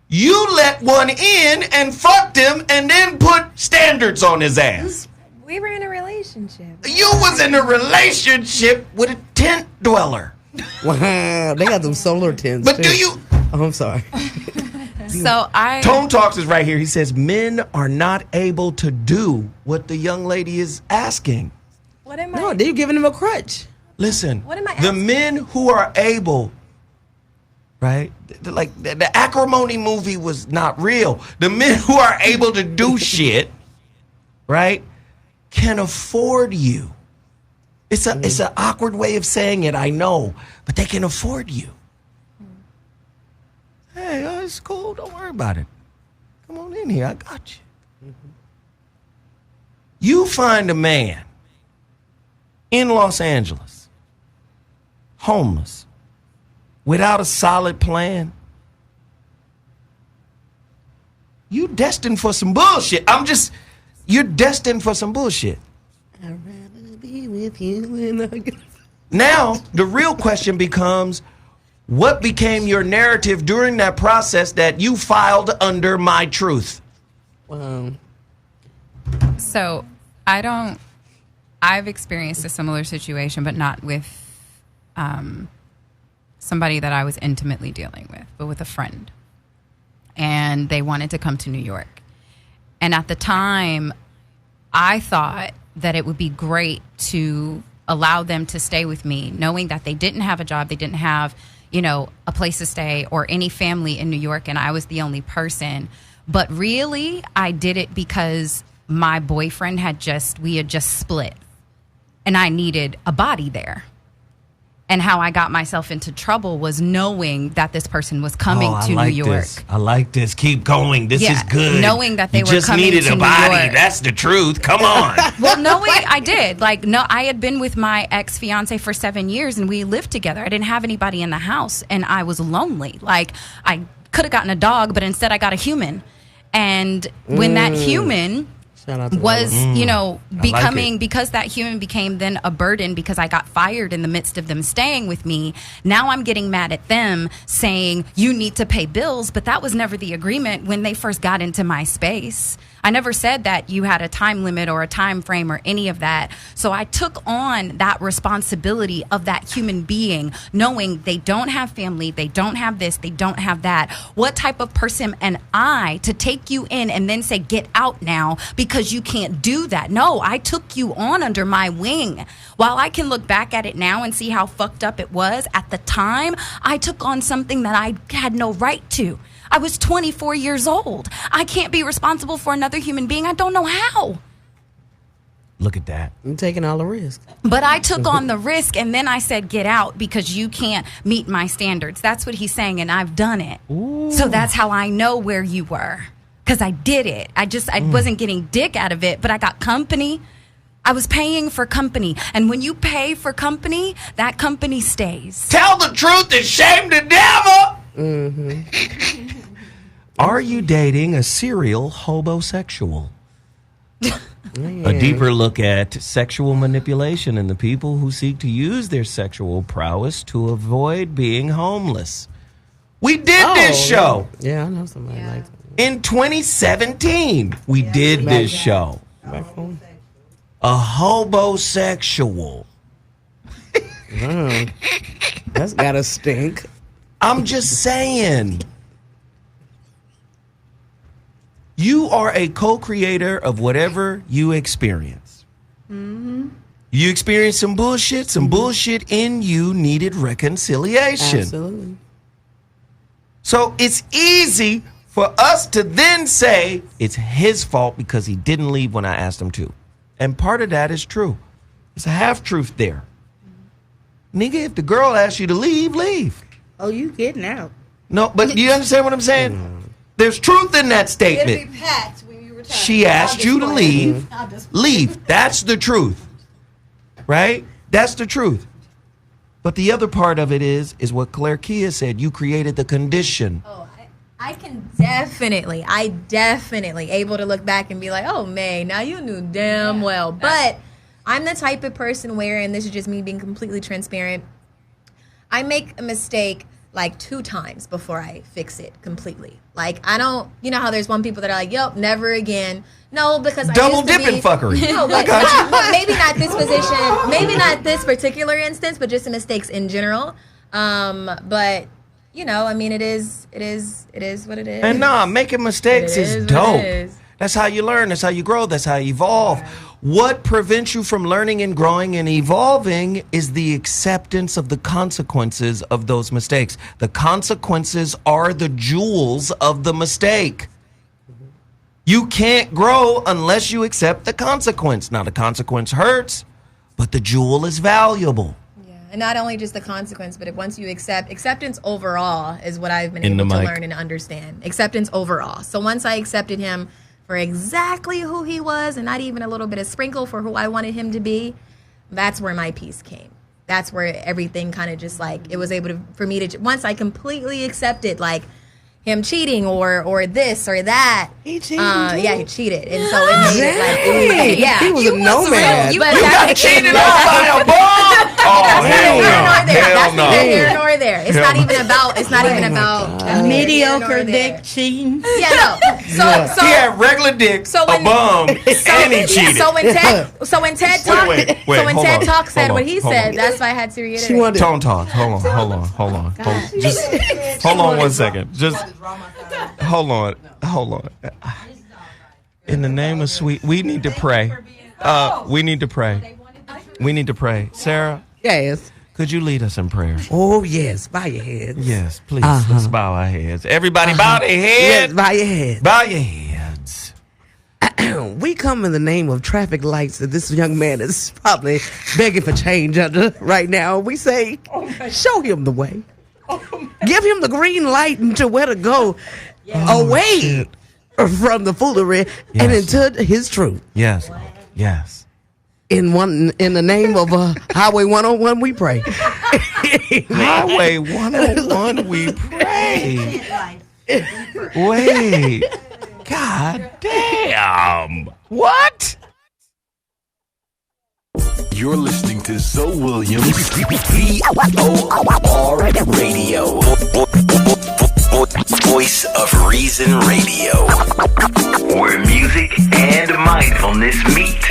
You let one in and fucked him and then put standards on his ass. We were in a relationship. You was in a relationship with a tent dweller. Wow, they got them solar tents. But too. do you? Oh, I'm sorry. Tone Talks is right here. He says men are not able to do what the young lady is asking. What am No, they're giving him a crutch. Listen, What am I the asking? men who are able, right? Like the Acrimony movie was not real. The men who are able to do shit, right, can afford you. It's an awkward way of saying it, I know, but they can afford you. Hey, it's cool. Don't worry about it. Come on in here. I got you. You find a man in Los Angeles, homeless, without a solid plan. You destined for some bullshit. You're destined for some bullshit. I'd rather be with you when I go. Now, the real question becomes, what became your narrative during that process that you filed under my truth? So I've experienced a similar situation, but not with somebody that I was intimately dealing with, but with a friend. And they wanted to come to New York. And at the time, I thought that it would be great to allow them to stay with me, knowing that they didn't have a job, they didn't have, a place to stay or any family in New York, and I was the only person. But really, I did it because my boyfriend had just split, and I needed a body there. And how I got myself into trouble was knowing that this person was coming to New York. I like this. Keep going. This is good. Knowing that they you were just coming needed to a New body. York. That's the truth. Come on. Well, knowing I did. I had been with my ex-fiance for 7 years, and we lived together. I didn't have anybody in the house, and I was lonely. I could have gotten a dog, but instead I got a human. And when that human was, becoming, because that human became then a burden because I got fired in the midst of them staying with me. Now I'm getting mad at them saying, you need to pay bills. But that was never the agreement when they first got into my space. I never said that you had a time limit or a time frame or any of that. So I took on that responsibility of that human being, knowing they don't have family, they don't have this, they don't have that. What type of person am I to take you in and then say, get out now because you can't do that? No, I took you on under my wing. While I can look back at it now and see how fucked up it was, at the time, I took on something that I had no right to. I was 24 years old. I can't be responsible for another human being. I don't know how. Look at that. I'm taking all the risk. But I took on the risk, and then I said, get out because you can't meet my standards. That's what he's saying, and I've done it. Ooh. So that's how I know where you were, because I did it. I wasn't getting dick out of it, but I got company. I was paying for company. And when you pay for company, that company stays. Tell the truth and shame the devil. Are you dating a serial hobosexual? A deeper look at sexual manipulation and the people who seek to use their sexual prowess to avoid being homeless. We did this show. Yeah, I know somebody like that. In 2017, we did this show. A hobosexual. That's gotta stink. I'm just saying. You are a co-creator of whatever you experience. You experienced some bullshit. Some bullshit in you needed reconciliation. Absolutely. So it's easy for us to then say it's his fault because he didn't leave when I asked him to. And part of that is true. It's a half truth there. Nigga, if the girl asks you to leave, leave. Oh, you getting out. No, but do you understand what I'm saying? There's truth in that statement. She asked you to leave. Leave. That's the truth. Right? That's the truth. But the other part of it is what Claire Kia said. You created the condition. Oh, I can definitely able to look back and be like, oh, May, now you knew damn well. But I'm the type of person where, and this is just me being completely transparent, I make a mistake like 2 times before I fix it completely. Like, I don't, you know how there's one people that are like, yep, never again. No, because double dipping fuckery. No, but maybe not this position, maybe not this particular instance, but just the mistakes in general. But you know, I mean, it is what it is. And making mistakes is dope. That's how you learn. That's how you grow. That's how you evolve. What prevents you from learning and growing and evolving is the acceptance of the consequences of those mistakes. The consequences are the jewels of the mistake. You can't grow unless you accept the consequence. Now, the consequence hurts, but the jewel is valuable. Yeah, and not only just the consequence, but once you acceptance overall is what I've been able to learn and understand. Acceptance overall. So once I accepted him for exactly who he was and not even a little bit of sprinkle for who I wanted him to be, that's where my peace came. That's where everything kind of just like, it was able to, for me to, once I completely accepted like him cheating or this or that. He cheated yeah, he cheated. And so it made it like, yeah. He was a nomad. You got cheated on by a bomb? Oh, hell no. That's neither here nor there. It's not even about, mediocre dick cheating. Yeah, no. So he had regular dick, a bum, and he cheated. So when Ted Talk said what he said, that's why I had to reiterate. Tone Talk. Hold on. Just hold on 1 second. Just hold on. In the name of sweet, we need to pray. We need to pray. Sarah? Yes. Could you lead us in prayer? Oh, yes. Bow your heads. Yes, please. Let's bow our heads. Everybody bow their heads. Yes, bow your heads. Bow your heads. We come in the name of traffic lights that this young man is probably begging for change under right now. We say, show him the way. Give him the green light into where to go away from the foolery and into his truth. Yes. In the name of Highway 101, we pray. Highway 101, we pray. Wait. God damn. What? You're listening to Zoe Williams, VOR Radio, Voice of Reason Radio, where music and mindfulness meet.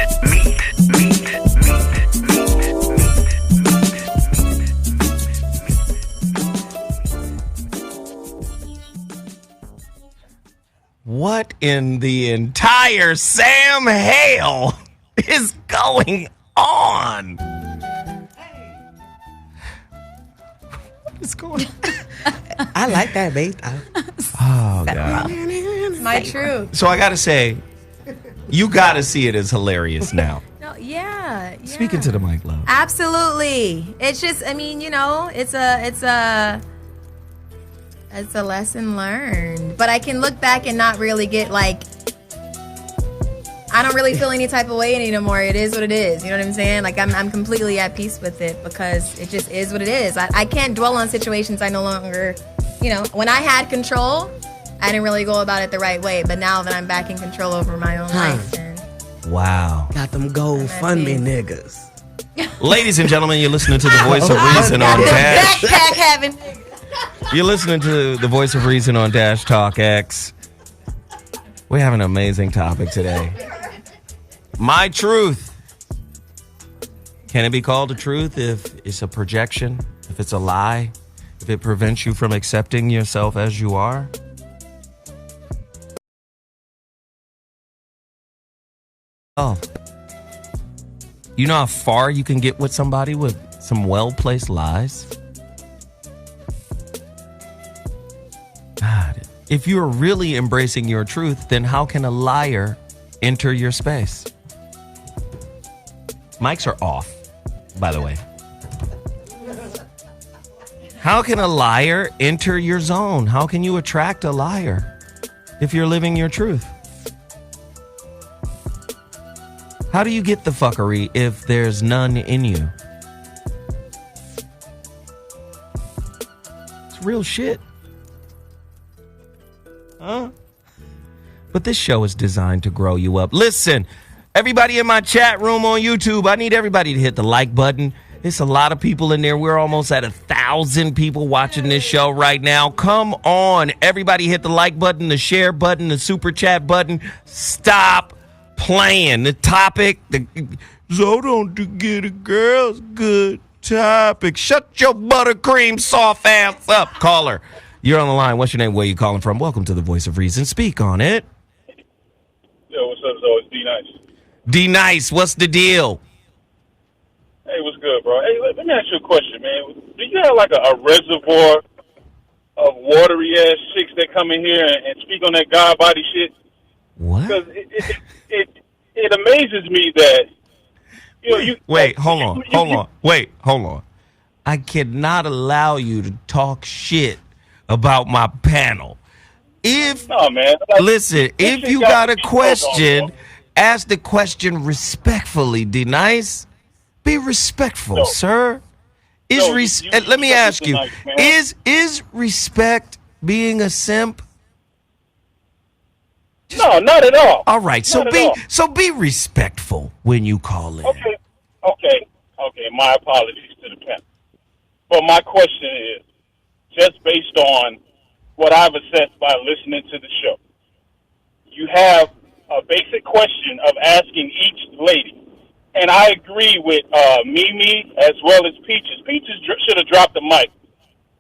What in the entire Sam Hale is going on? What is going on? I like that, babe. Oh, God. It's my truth. So I got to say, you got to see it as hilarious now. No, yeah. Speaking to the mic, love. Absolutely. It's just, I mean, you know, it's a lesson learned. But I can look back and not really get like, I don't really feel any type of way anymore. It is what it is. You know what I'm saying? Like I'm completely at peace with it because it just is what it is. I can't dwell on situations I no longer, you know, when I had control, I didn't really go about it the right way. But now that I'm back in control over my own life. Wow. Got them GoFundMe niggas. Ladies and gentlemen, you're listening to the Voice of Reason on Dash. Backpack having. You're listening to the Voice of Reason on Dash Talk X. We have an amazing topic today. My truth. Can it be called a truth if it's a projection? If it's a lie? If it prevents you from accepting yourself as you are? Oh. You know how far you can get with somebody with some well-placed lies? God. If you're really embracing your truth, then how can a liar enter your space? Mics are off, by the way. How can a liar enter your zone? How can you attract a liar if you're living your truth? How do you get the fuckery if there's none in you? It's real shit. Huh? But this show is designed to grow you up. Listen, everybody in my chat room on YouTube, I need everybody to hit the like button. It's a lot of people in there. We're almost at 1,000 people watching this show right now. Come on. Everybody hit the like button, the share button, the super chat button. Stop playing. The topic, so don't get a girl's good topic. Shut your buttercream soft ass up. Caller, you're on the line. What's your name? Where you calling from? Welcome to the Voice of Reason. Speak on it. Yo, what's up, Zoe? It's D-Nice. D-Nice, what's the deal? Hey, what's good, bro? Hey, let me ask you a question, man. Do you have like a reservoir of watery ass chicks that come in here and speak on that God body shit? What? Because it amazes me that Wait, hold on. I cannot allow you to talk shit about my panel. Listen, if you got a question, ask the question respectfully, D-Nice. Be respectful, sir. Let me ask you, is respect being a simp? No, not at all. All right, so be respectful when you call in. Okay. My apologies to the panel. But my question is, just based on what I've assessed by listening to the show, you have a basic question of asking each lady. And I agree with Mimi as well as Peaches. Peaches should have dropped the mic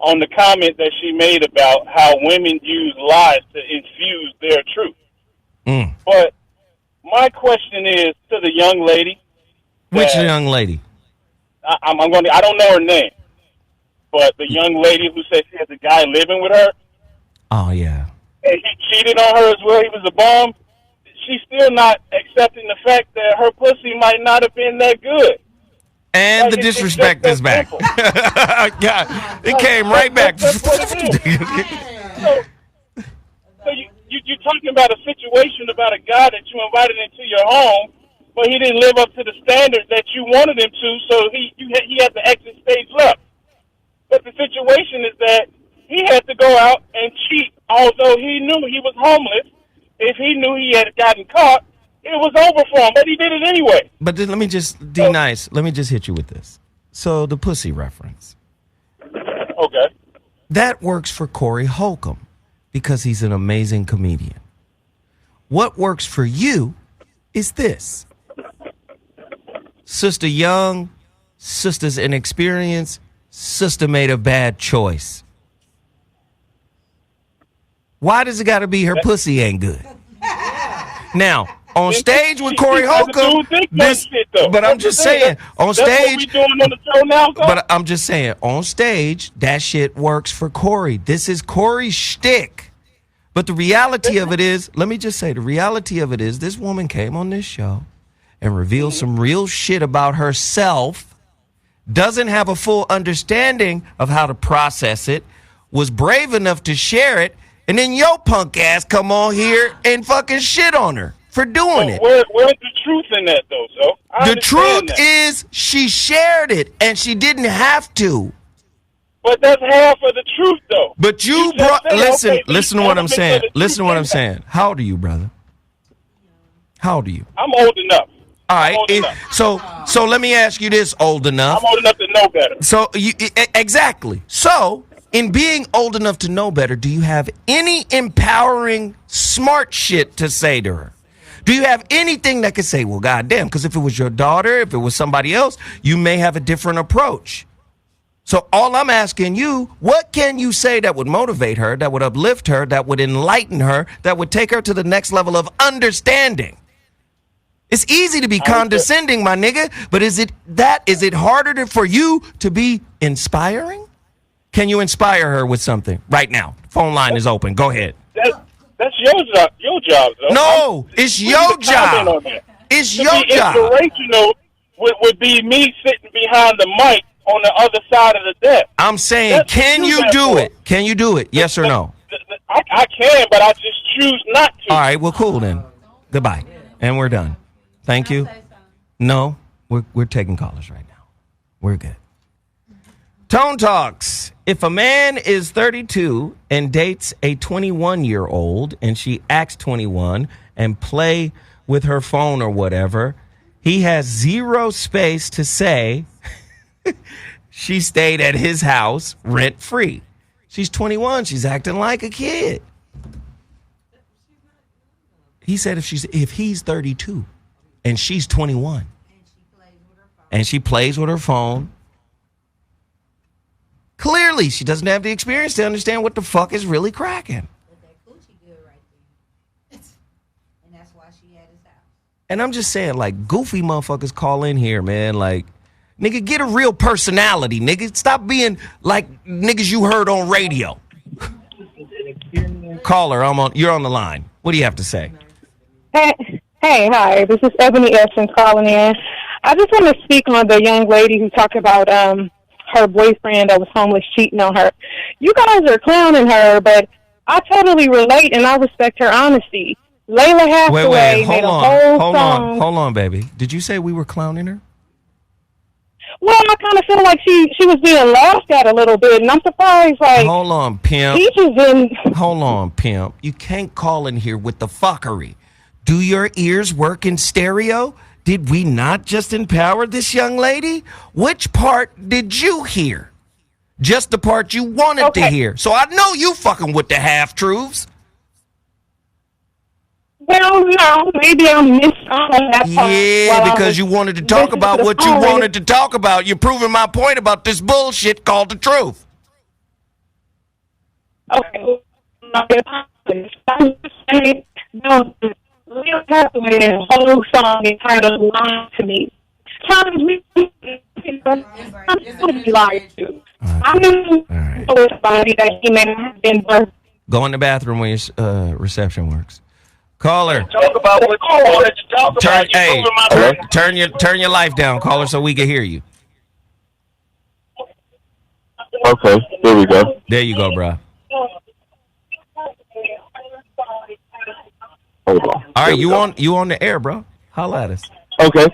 on the comment that she made about how women use lies to infuse their truth. But my question is to the young lady. Which young lady? I don't know her name, but the young lady who said she has a guy living with her. Oh yeah. And he cheated on her as well. He was a bum. She's still not accepting the fact that her pussy might not have been that good. And the disrespect is back. God, it came right back. So you're talking about a situation about a guy that you invited into your home, but he didn't live up to the standards that you wanted him to, so he had to exit stage left. But the situation is that he had to go out and cheat, although he knew he was homeless. If he knew he had gotten caught, it was over for him, but he did it anyway. But then let me just hit you with this. So the pussy reference. Okay. That works for Corey Holcomb because he's an amazing comedian. What works for you is this. Sister young, sister's inexperienced, sister made a bad choice. Why does it got to be her pussy ain't good? Now, on stage with Corey Holcomb, but I'm just saying, on stage, but I'm just saying, on stage, that shit works for Corey. This is Corey's shtick. But the reality of it is, let me just say, the reality of it is, this woman came on this show and revealed some real shit about herself, doesn't have a full understanding of how to process it, was brave enough to share it, and then your punk ass come on here and fucking shit on her for doing it. Where's the truth in that, though, so? The truth is she shared it, and she didn't have to. But that's half of the truth, though. But you brought... Listen to what I'm saying. Listen to what I'm saying. How old are you, brother? How old are you? I'm old enough. All right. So let me ask you this, old enough. I'm old enough to know better. So, exactly. So... in being old enough to know better, do you have any empowering, smart shit to say to her? Do you have anything that could say, well, goddamn, because if it was your daughter, if it was somebody else, you may have a different approach. So all I'm asking you, what can you say that would motivate her, that would uplift her, that would enlighten her, that would take her to the next level of understanding? It's easy to be condescending, my nigga, but is it harder for you to be inspiring? Can you inspire her with something right now? Phone line is open. Go ahead. That's your job, though. No, it's your job. It's your job. Inspirational would be me sitting behind the mic on the other side of the desk. I'm saying, can you do it? Can you do it? Yes or no? I can, but I just choose not to. All right, well, cool then. Goodbye. And we're done. Thank you. No, we're taking callers right now. We're good. Tone Talks. If a man is 32 and dates a 21-year-old and she acts 21 and play with her phone or whatever, he has zero space to say she stayed at his house rent-free. She's 21. She's acting like a kid. He said if he's 32 and she's 21 and she plays with her phone, clearly she doesn't have the experience to understand what the fuck is really cracking. And I'm just saying, like, goofy motherfuckers call in here, man. Like, nigga, get a real personality, nigga. Stop being like niggas you heard on radio. Caller, you're on the line. What do you have to say? Hi. This is Ebony Essence calling in. I just want to speak on the young lady who talked about her boyfriend that was homeless cheating on her. You guys are clowning her, but I totally relate and I respect her honesty. Layla Hathaway made a whole song. Hold on, baby. Did you say we were clowning her? Well, I kind of feel like she was being laughed at a little bit, and I'm surprised. Like, hold on, pimp. Hold on, pimp. You can't call in here with the fuckery. Do your ears work in stereo? Did we not just empower this young lady? Which part did you hear? Just the part you wanted to hear. So I know you fucking with the half truths. Well, no, maybe I missed on that part. Yeah, because you wanted to talk about what you wanted to talk about. You're proving my point about this bullshit called the truth. Okay. I'm just saying, no, Lil Hathaway made a whole song entitled Lying to Me. Challenge me. I'm going to be lied to. I knew somebody that he may have been birthed. Go in the bathroom when your reception works. Caller. Talk about what you wanted to talk about. Turn your life down, caller, so we can hear you. Okay, there we go. There you go, bro. Hold on. All right, you on the air, bro. Holla at us. Okay.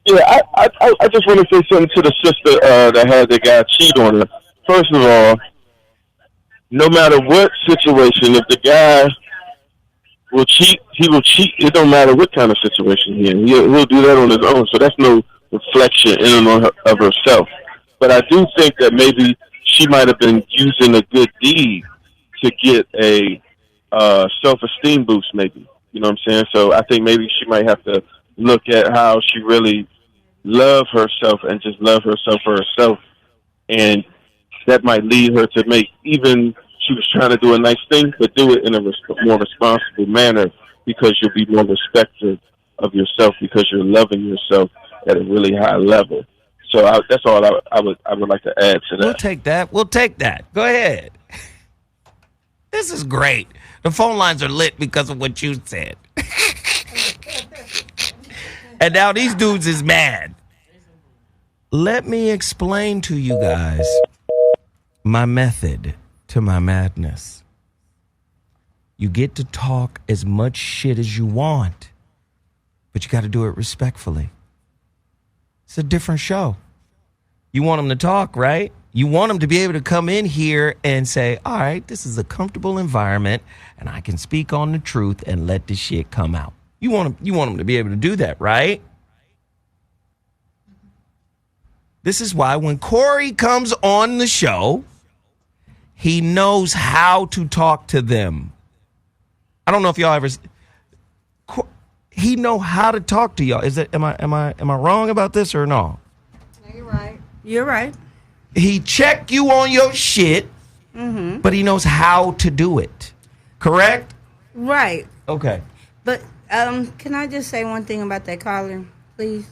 Yeah, I just want to say something to the sister that had the guy cheat on her. First of all, no matter what situation, if the guy will cheat, he will cheat. It don't matter what kind of situation he in. He'll do that on his own. So that's no reflection in and of herself. But I do think that maybe she might have been using a good deed to get a self-esteem boost, maybe. You know what I'm saying? So I think maybe she might have to look at how she really love herself and just love herself for herself. And that might lead her to make, even she was trying to do a nice thing, but do it in a more responsible manner, because you'll be more respectful of yourself because you're loving yourself at a really high level. So that's all I would like to add to that. We'll take that. Go ahead. This is great. The phone lines are lit because of what you said. And now these dudes is mad. Let me explain to you guys my method to my madness. You get to talk as much shit as you want, but you got to do it respectfully. It's a different show. You want them to talk, right? You want them to be able to come in here and say, all right, this is a comfortable environment and I can speak on the truth and let the shit come out. You want them to be able to do that, right? This is why when Corey comes on the show, he knows how to talk to them. I don't know if y'all ever. He know how to talk to y'all. Is it? Am I wrong about this or no? You're right. He check you on your shit, but he knows how to do it. Correct? Right. Okay. But can I just say one thing about that caller, please?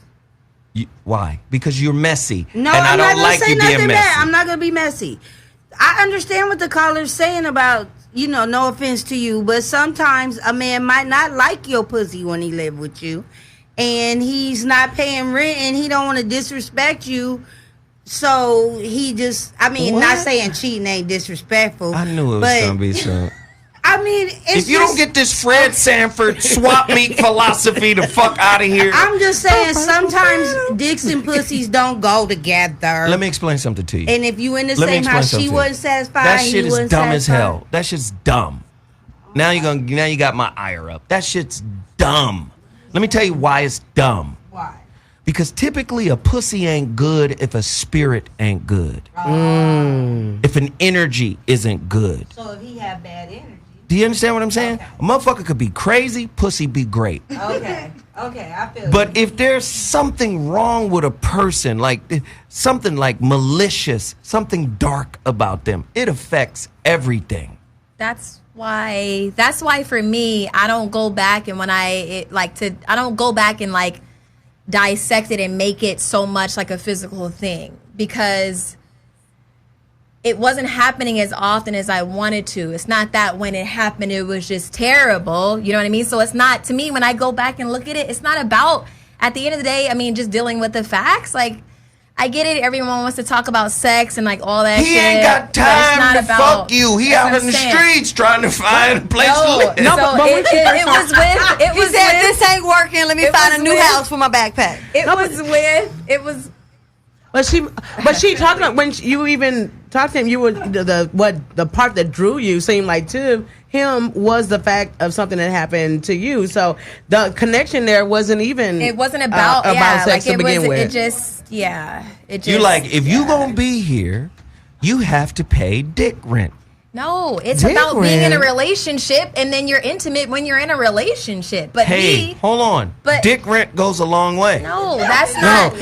Why? Because you're messy. No, and I'm I don't not like gonna say you nothing being messy. bad. I'm not gonna be messy. I understand what the caller's saying about, no offense to you, but sometimes a man might not like your pussy when he live with you. and he's not paying rent and he don't want to disrespect you. So he just, I mean, not saying cheating ain't disrespectful. I knew it was going to be so. I mean, it's if you don't get this Fred Sanford swap meet philosophy the fuck out of here. I'm just saying sometimes dicks and pussies don't go together. Let me explain something to you. And if you in the same house, she wasn't satisfied. That shit is dumb as hell. That shit's dumb. Now you got my ire up. That shit's dumb. Let me tell you why it's dumb. Why? Because typically a pussy ain't good if a spirit ain't good. If an energy isn't good. So if he have bad energy. Do you understand what I'm saying? Okay. A motherfucker could be crazy, pussy be great. Okay, I feel But if there's something wrong with a person, like something like malicious, something dark about them, it affects everything. That's why for me, I don't go back and I don't go back and like dissect it and make it so much like a physical thing, because it wasn't happening as often as I wanted to. It's not that when it happened, it was just terrible. You know what I mean? So it's not, to me, when I go back and look at it, it's not about, at the end of the day, I mean, just dealing with the facts. Like, I get it. Everyone wants to talk about sex and like all that shit. He ain't got time to fuck you. He out in the streets trying to find a place to live. No, so it was said, this ain't working. Let me find a new house for my backpack. But she talked about when you even talked to him. You were the part that drew you seemed like to him was the fact of something that happened to you. So the connection there wasn't even. It wasn't about sex like to begin with. It just you like if you gonna be here, you have to pay dick rent. No, it's about being in a relationship, and then you're intimate when you're in a relationship. But hold on. But dick rent goes a long way. No, that's not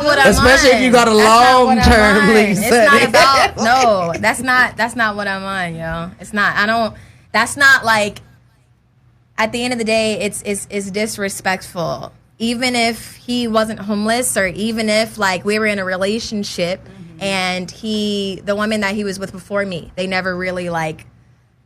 what I'm on. Especially if you got a long term lease. It's not about that's not what I'm on, yo. It's not. That's not like. At the end of the day, it's disrespectful. Even if he wasn't homeless, or even if like we were in a relationship. And the woman that he was with before me, they never really like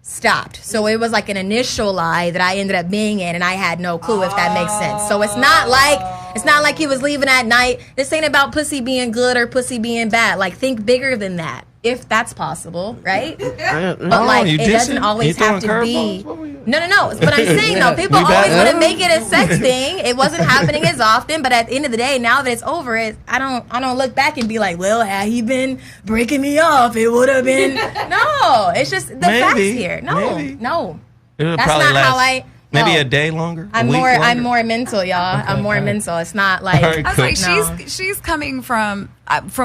stopped. So it was like an initial lie that I ended up being in, and I had no clue, if that makes sense. So it's not like he was leaving at night. This ain't about pussy being good or pussy being bad. Like, think bigger than that, if that's possible, right? But like, it doesn't always have to be. No. But I'm saying though, people always want to make it a sex thing. It wasn't happening as often, but at the end of the day, now that it's over, I don't look back and be like, well, had he been breaking me off, it would have been. No, it's just the facts here. No. That's not how I. Maybe a day longer. I'm more mental, y'all. I'm more mental. It's not like I was like, she's coming from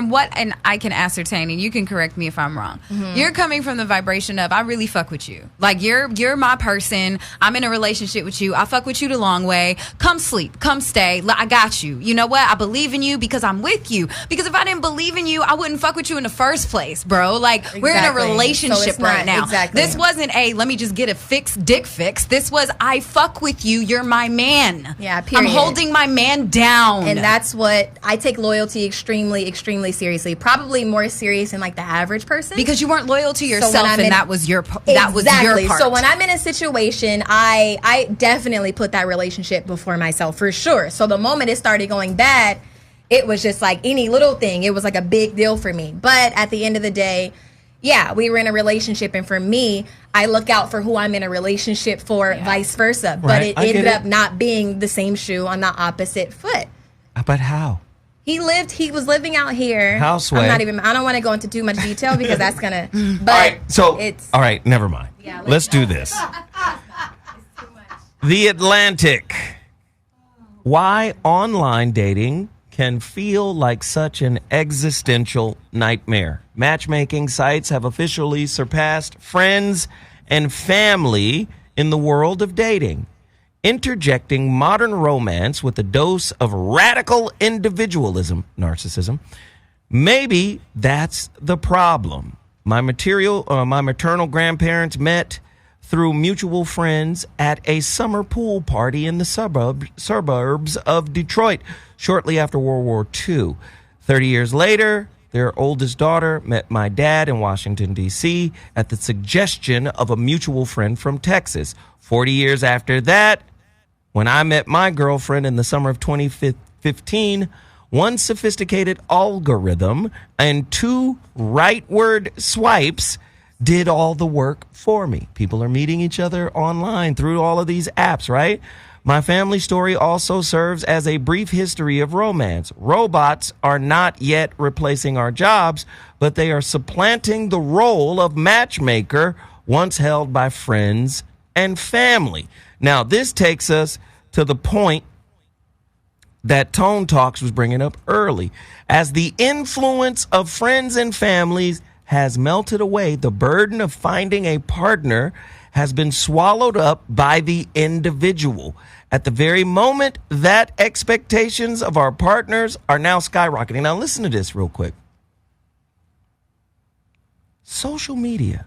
what, and I can ascertain, and you can correct me if I'm wrong. Mm-hmm. You're coming from the vibration of I really fuck with you. Like you're my person. I'm in a relationship with you. I fuck with you the long way. Come sleep. Come stay. I got you. You know what? I believe in you because I'm with you. Because if I didn't believe in you, I wouldn't fuck with you in the first place, bro. Like we're in a relationship right now. Exactly. This wasn't let me just get a dick fix. This was I fuck with you. You're my man. Yeah, period. I'm holding my man down. And that's what I take loyalty extremely seriously. Probably more serious than like the average person. Because you weren't loyal to yourself, and that was your part. So when I'm in a situation, I definitely put that relationship before myself for sure. So the moment it started going bad, it was just like any little thing. It was like a big deal for me. But at the end of the day, yeah, we were in a relationship, and for me, I look out for who I'm in a relationship for, vice versa. Right. But it ended up not being the same shoe on the opposite foot. But how? He was living out here. Houseway. I don't want to go into too much detail because that's gonna. But all right, never mind. Yeah, let's do this. The Atlantic. Why online dating can feel like such an existential nightmare. Matchmaking sites have officially surpassed friends and family in the world of dating, interjecting modern romance with a dose of radical individualism, narcissism. Maybe that's the problem. My maternal grandparents met through mutual friends at a summer pool party in the suburbs of Detroit shortly after World War II. 30 years later, their oldest daughter met my dad in Washington, D.C. at the suggestion of a mutual friend from Texas. 40 years after that, When I met my girlfriend in the summer of 2015, one sophisticated algorithm and 2 rightward swipes did all the work for me. People are meeting each other online through all of these apps, right? My family story also serves as a brief history of romance. Robots are not yet replacing our jobs, but they are supplanting the role of matchmaker once held by friends and family. Now, this takes us to the point that Tone Talks was bringing up early. As the influence of friends and families has melted away, the burden of finding a partner has been swallowed up by the individual. At the very moment that expectations of our partners are now skyrocketing. Now, listen to this real quick. Social media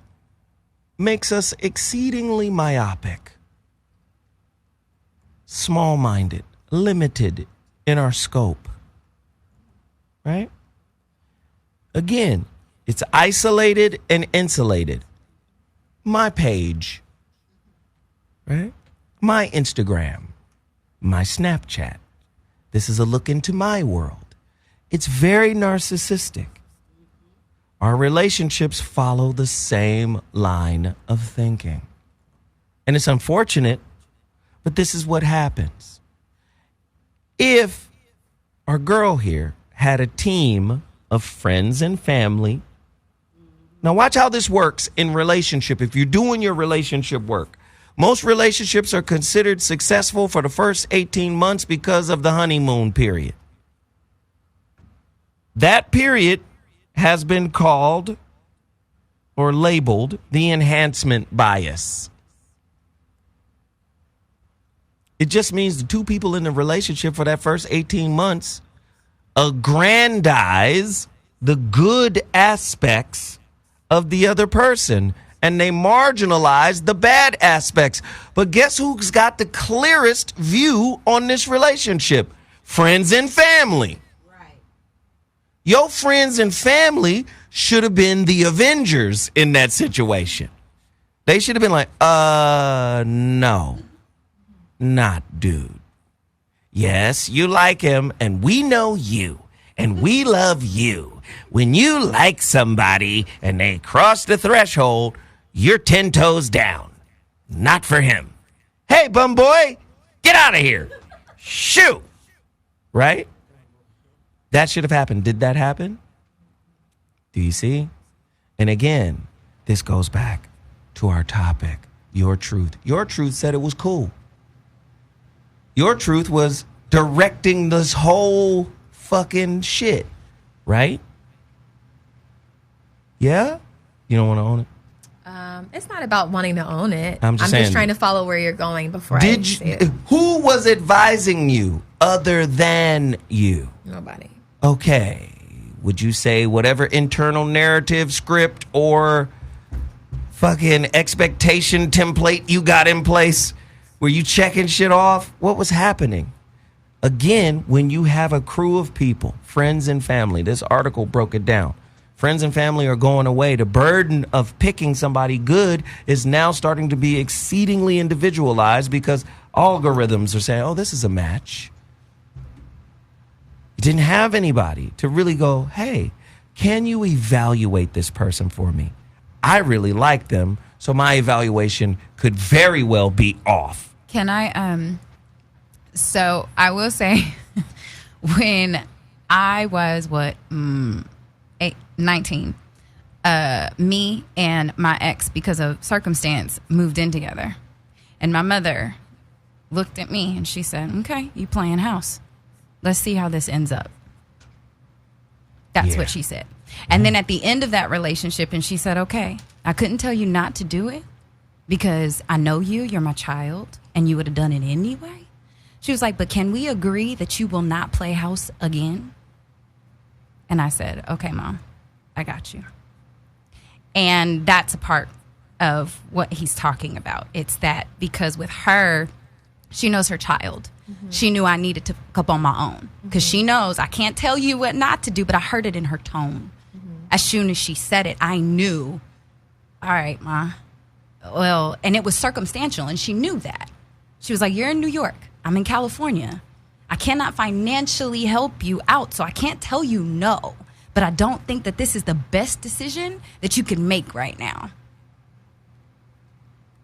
makes us exceedingly myopic, small-minded, limited in our scope, right? Again, it's isolated and insulated. My page, right? My Instagram, my Snapchat. This is a look into my world. It's very narcissistic. Our relationships follow the same line of thinking. And it's unfortunate, but this is what happens. If our girl here had a team of friends and family. Now watch how this works in relationship. If you're doing your relationship work, most relationships are considered successful for the first 18 months because of the honeymoon period. That period has been called or labeled the enhancement bias. It just means the 2 people in the relationship for that first 18 months aggrandize the good aspects of the other person, and they marginalize the bad aspects. But guess who's got the clearest view on this relationship? Friends and family. Right. Your friends and family should have been the Avengers in that situation. They should have been like, no, not dude. Yes, you like him, and we know you, and we love you. When you like somebody and they cross the threshold, you're 10 toes down. Not for him. Hey, bum boy, get out of here. Shoot. Right? That should have happened. Did that happen? Do you see? And again, this goes back to our topic, your truth. Your truth said it was cool. Your truth was directing this whole fucking shit, right? Yeah? You don't want to own it? It's not about wanting to own it. I'm just trying to follow where you're going before I see it. Who was advising you other than you? Nobody. Okay. Would you say whatever internal narrative, script, or fucking expectation template you got in place? Were you checking shit off? What was happening? Again, when you have a crew of people, friends and family, this article broke it down. Friends and family are going away. The burden of picking somebody good is now starting to be exceedingly individualized because algorithms are saying, oh, this is a match. You didn't have anybody to really go, hey, can you evaluate this person for me? I really like them, so my evaluation could very well be off. Can I, so I will say when I was 19, me and my ex, because of circumstance, moved in together. And my mother looked at me and she said, okay, you playing house. Let's see how this ends up. That's what she said. And then at the end of that relationship, and she said, okay, I couldn't tell you not to do it because I know you're my child, and you would have done it anyway. She was like, but can we agree that you will not play house again? And I said, okay, Mom, I got you. And that's a part of what he's talking about. It's that because with her, she knows her child. Mm-hmm. She knew I needed to pick up on my own because she knows I can't tell you what not to do, but I heard it in her tone. Mm-hmm. As soon as she said it, I knew, all right, Ma. Well, and it was circumstantial, and she knew that. She was like, you're in New York. I'm in California. I cannot financially help you out, so I can't tell you no. But I don't think that this is the best decision that you can make right now.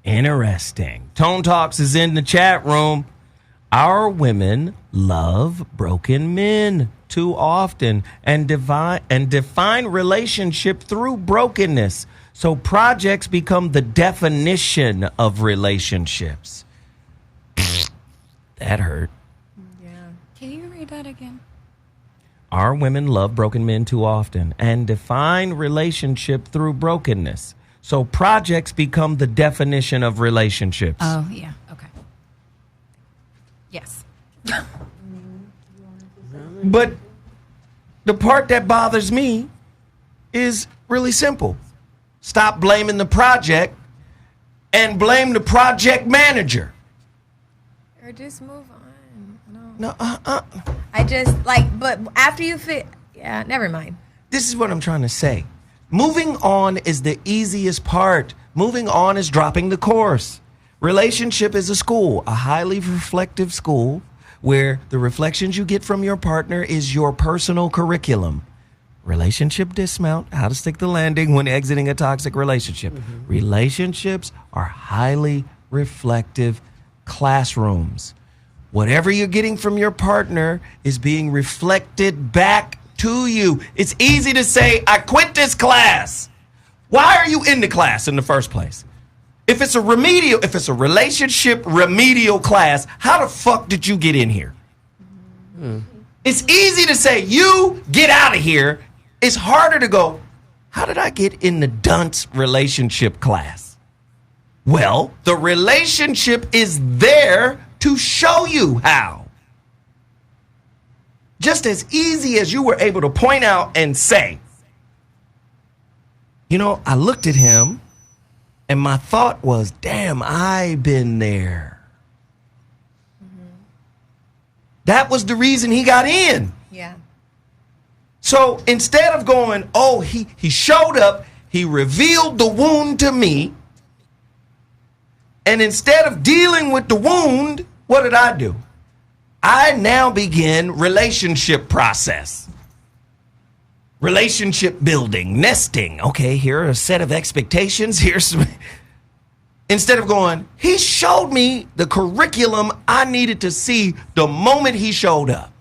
Interesting. Tone Talks is in the chat room. Our women love broken men too often and define relationship through brokenness. So projects become the definition of relationships. That hurt. Can you read that again? Our women love broken men too often and define relationship through brokenness. So projects become the definition of relationships. Oh, yeah. Okay. Yes. But the part that bothers me is really simple. Stop blaming the project and blame the project manager. Or just move on. No, I just but after you yeah, never mind. This is what I'm trying to say. Moving on is the easiest part. Moving on is dropping the course. Relationship is a school, a highly reflective school where the reflections you get from your partner is your personal curriculum. Relationship dismount, how to stick the landing when exiting a toxic relationship. Relationships are highly reflective classrooms. Whatever you're getting from your partner is being reflected back to you. It's easy to say, I quit this class. Why are you in the class in the first place? If it's a relationship remedial class, how the fuck did you get in here? It's easy to say, you get out of here. It's harder to go, how did I get in the dunce relationship class? Well, the relationship is there to show you how. Just as easy as you were able to point out and say, I looked at him and my thought was, damn, I've been there. That was the reason he got in. Yeah. So instead of going, oh, he showed up, he revealed the wound to me. And instead of dealing with the wound, what did I do? I now begin relationship process. Relationship building, nesting. Okay, here are a set of expectations. Instead of going, he showed me the curriculum I needed to see the moment he showed up.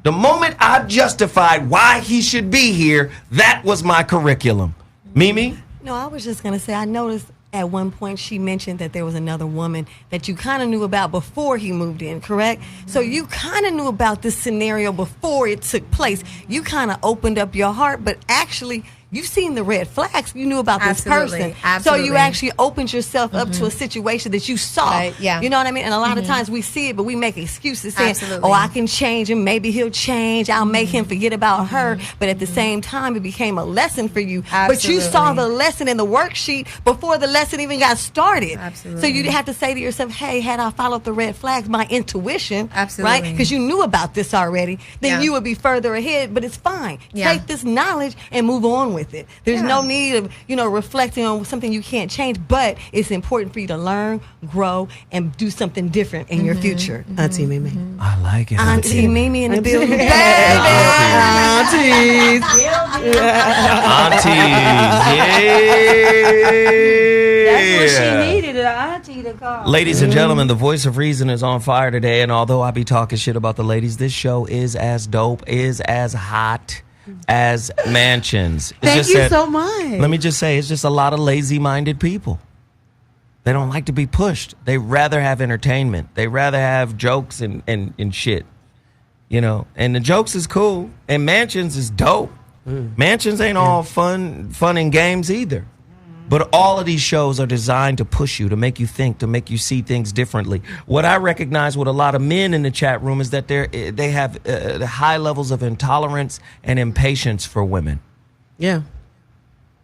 The moment I justified why he should be here, that was my curriculum. Mimi? No, I was just going to say, I noticed at one point she mentioned that there was another woman that you kind of knew about before he moved in, correct? So you kind of knew about this scenario before it took place. You kind of opened up your heart, but actually you've seen the red flags. You knew about this person. Absolutely. So you actually opened yourself up to a situation that you saw. Right, yeah. You know what I mean? And a lot of times we see it, but we make excuses saying, oh, I can change him. Maybe he'll change. I'll make him forget about her. But at the same time, it became a lesson for you. But you saw the lesson in the worksheet before the lesson even got started. Absolutely. So you have to say to yourself, hey, had I followed the red flags, my intuition, Absolutely. right? Because you knew about this already, then you would be further ahead. But it's fine. Take this knowledge and move on with it. There's no need of, reflecting on something you can't change, but it's important for you to learn, grow, and do something different in your future. Auntie Mimi. I like it. Auntie Mimi in the building. Baby. Aunties. Yeah. That's what she needed, an auntie to call. Ladies and gentlemen, the voice of reason is on fire today. And although I be talking shit about the ladies, this show is as dope, is as hot as mansions. Thank you so much. Let me just say, it's just a lot of lazy-minded people. They don't like to be pushed. They rather have entertainment. They rather have jokes and shit. And the jokes is cool. And mansions is dope. Mansions ain't all fun and games either. But all of these shows are designed to push you, to make you think, to make you see things differently. What I recognize with a lot of men in the chat room is that they have high levels of intolerance and impatience for women. Yeah.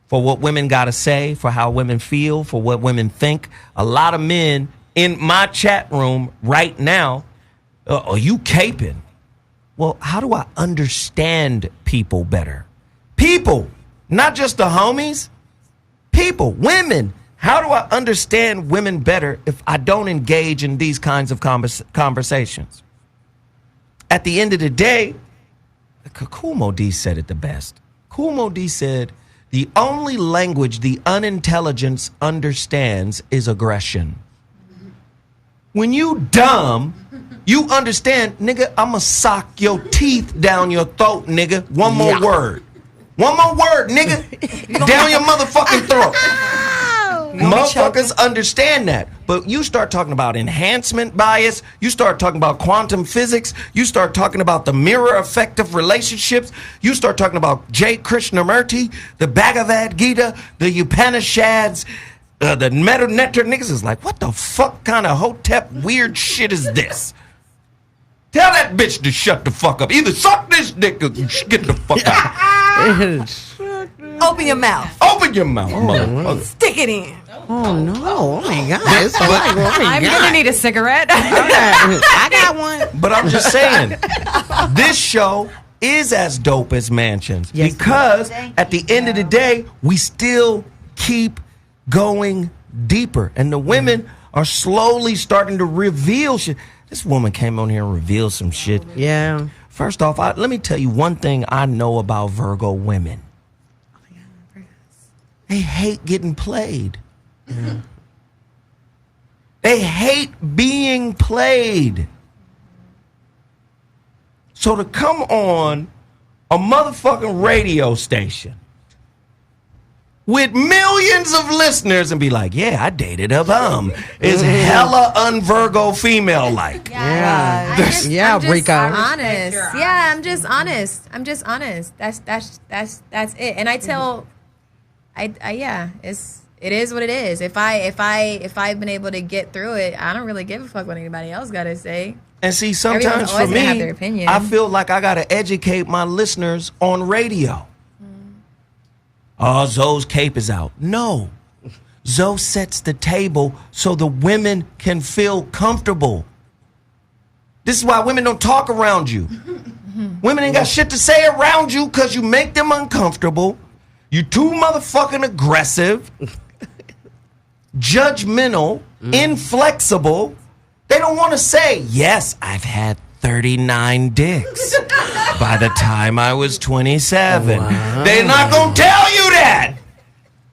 For what women got to say, for how women feel, for what women think. A lot of men in my chat room right now, are you caping? Well, how do I understand people better? People, not just the homies. People, women, How do I understand women better if I don't engage in these kinds of conversations? At the end of the day, Kool Moe Dee said it the best. Kool Moe Dee said, the only language the unintelligence understands is aggression. When you dumb, you understand, nigga, I'ma sock your teeth down your throat, nigga. One more word. One more word, nigga. Down your motherfucking throat. Motherfuckers understand that. But you start talking about enhancement bias, you start talking about quantum physics, you start talking about the mirror effect of relationships, you start talking about J. Krishnamurti, the Bhagavad Gita, the Upanishads, the Meta Nectar. Niggas is like, what the fuck kind of hotep weird shit is this? Tell that bitch to shut the fuck up. Either suck this dick or get the fuck out. Open your mouth. Open your mouth, motherfucker. Stick it in. Oh no! Oh my God! I'm gonna need a cigarette. I got one. But I'm just saying, this show is as dope as Mansions because at the end of the day, we still keep going deeper, and the women are slowly starting to reveal shit. This woman came on here and revealed some shit. Yeah. First off, let me tell you one thing I know about Virgo women. They hate getting played. Yeah. They hate being played. So to come on a motherfucking radio station with millions of listeners and be like, yeah, I dated a bum, is hella un-Virgo female-like. Yeah, Yeah, Rico. Rico. Honest. Yeah, I'm just honest. I'm just honest. That's it. And I tell, it is what it is. If I've been able to get through it, I don't really give a fuck what anybody else got to say. And see, sometimes for always me, have their opinion. I feel like I got to educate my listeners on radio. Oh, Zoe's cape is out. No. Zoe sets the table so the women can feel comfortable. This is why women don't talk around you. Women ain't got shit to say around you because you make them uncomfortable. You too motherfucking aggressive, judgmental, inflexible. They don't want to say, yes, I've had 39 dicks by the time I was 27. Wow. They're not going to tell you that.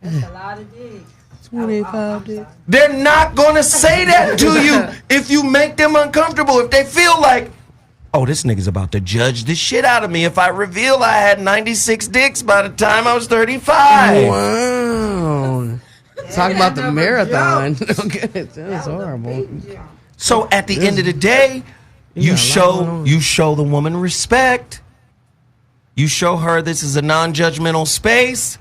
That's a lot of dicks. 25 dicks. They're not going to say that to you if you make them uncomfortable. If they feel like, oh, this nigga's about to judge the shit out of me if I reveal I had 96 dicks by the time I was 35. Wow. Talk about the marathon. Okay, that's horrible. So at the end of the day, you show the woman respect. You show her this is a non-judgmental space.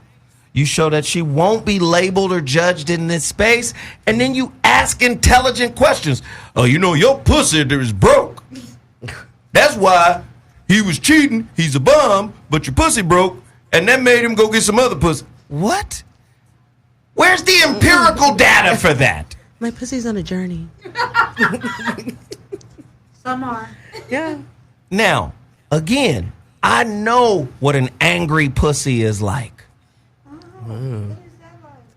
You show that she won't be labeled or judged in this space. And then you ask intelligent questions. Oh, you know, your pussy is broke. That's why he was cheating. He's a bum, but your pussy broke. And that made him go get some other pussy. What? Where's the empirical data for that? My pussy's on a journey. Some are. Yeah. Now, again, I know what an angry pussy is like.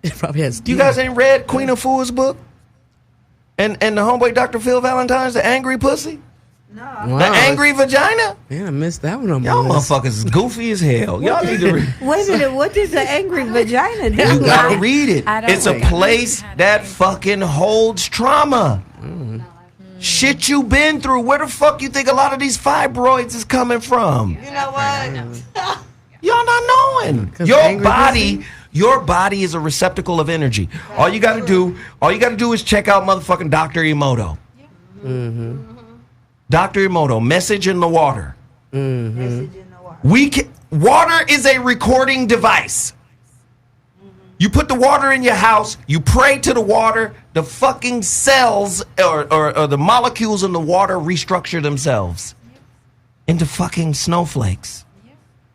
It probably has. You guys ain't read Queen of Fools' book? And the homeboy Dr. Phil Valentine's The Angry Pussy? No. Wow. The Angry Vagina? Man, I missed that one on my Y'all list. motherfuckers is goofy as hell. Y'all need to read. Wait a minute, what does the angry vagina do? You gotta read it. I don't It's a think place that fucking holds trauma. Shit you been through. Where the fuck you think a lot of these fibroids is coming from? You know what? Y'all not knowing. Your body is a receptacle of energy. All you gotta do is check out motherfucking Dr. Emoto. Mm-hmm. Dr. Emoto, Message in the Water. Mm-hmm. Message in the water. Water is a recording device. You put the water in your house, you pray to the water, the fucking cells or the molecules in the water restructure themselves into fucking snowflakes.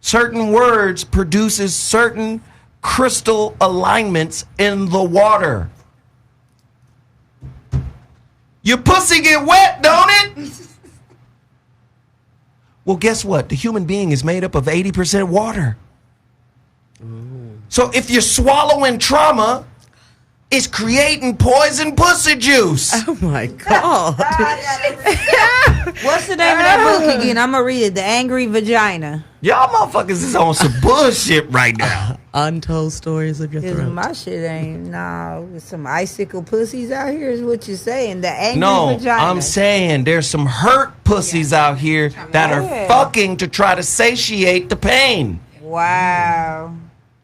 Certain words produces certain crystal alignments in the water. Your pussy get wet, don't it? Well, guess what? The human being is made up of 80% water. So if you're swallowing trauma, is creating poison pussy juice. Oh my God. What's the name of that book again? I'm going to read it. The Angry Vagina. Y'all motherfuckers is on some bullshit right now. Untold stories of your throat. My shit ain't, no. Some icicle pussies out here is what you're saying. The angry No, vagina. I'm saying there's some hurt pussies out here that are fucking to try to satiate the pain. Wow.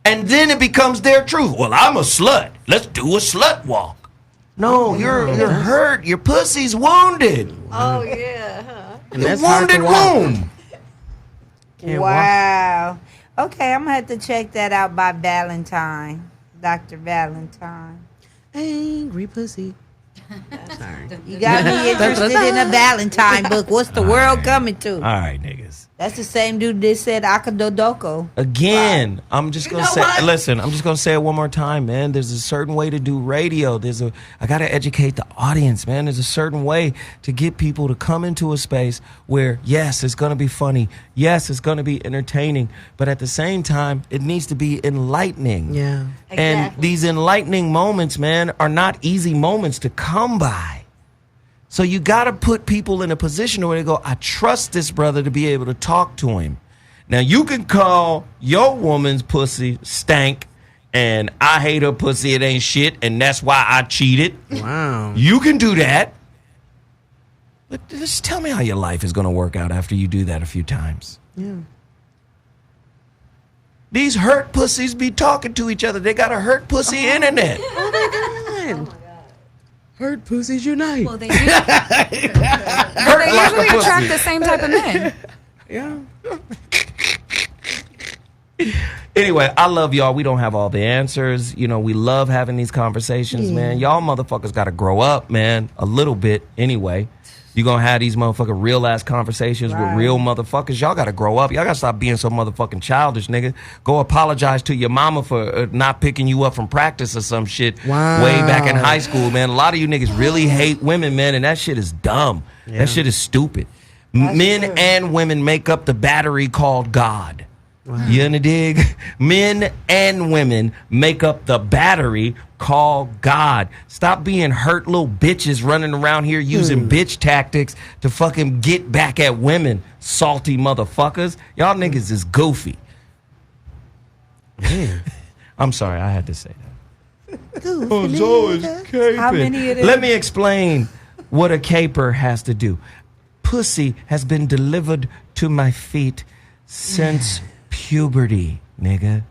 And then it becomes their truth. Well, I'm a slut. Let's do a slut walk. No, you're hurt. Your pussy's wounded. Oh, yeah. Huh? And The that's hard to wounded walk. womb. Wow. Okay, I'm going to have to check that out by Valentine. Dr. Valentine. Angry pussy. Sorry. You got me interested in a Valentine book. What's the world coming to? All right, niggas. That's the same dude that said Akadodoko. Again, I'm just gonna say. Listen, I'm just gonna say it one more time, man. There's a certain way to do radio. I gotta educate the audience, man. There's a certain way to get people to come into a space where, yes, it's gonna be funny, yes, it's gonna be entertaining, but at the same time, it needs to be enlightening. Yeah. And these enlightening moments, man, are not easy moments to come by. So you got to put people in a position where they go, I trust this brother to be able to talk to him. Now, you can call your woman's pussy stank, and I hate her pussy, it ain't shit, and that's why I cheated. Wow. You can do that. But just tell me how your life is going to work out after you do that a few times. Yeah. These hurt pussies be talking to each other. They got a hurt pussy internet. Oh, my God. Hurt pussies unite. Well, they usually attract the same type of men. Yeah. Anyway, I love y'all. We don't have all the answers. You know, we love having these conversations, man. Y'all motherfuckers got to grow up, man, a little bit anyway. You're going to have these motherfucking real-ass conversations with real motherfuckers. Y'all got to grow up. Y'all got to stop being so motherfucking childish, nigga. Go apologize to your mama for not picking you up from practice or some shit way back in high school, man. A lot of you niggas really hate women, man, and that shit is dumb. Yeah. That shit is stupid. Men and women make up the battery called God. Wow. You in the dig? Men and women make up the battery called God. Stop being hurt little bitches running around here using bitch tactics to fucking get back at women, salty motherfuckers. Y'all niggas is goofy. Man. I'm sorry, I had to say that. How many of them? Let me explain what a caper has to do. Pussy has been delivered to my feet since puberty, nigga.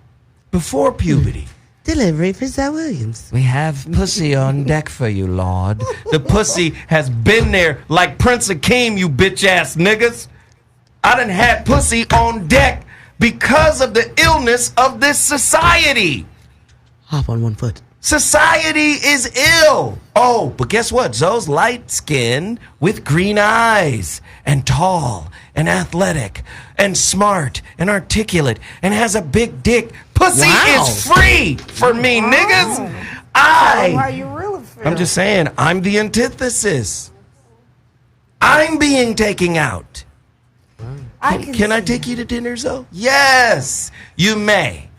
Before puberty. Delivery for Zell Williams. We have pussy on deck for you, Lord. The pussy has been there like Prince Akeem, you bitch ass niggas. I done had pussy on deck because of the illness of this society. Hop on one foot. Society is ill. Oh, but guess what? Zoe's light-skinned with green eyes and tall and athletic and smart and articulate and has a big dick. Pussy is free for me, niggas. How you really feel? I'm just saying, I'm the antithesis. I'm being taken out. Can I take you to dinner, Zoe? Yes, you may.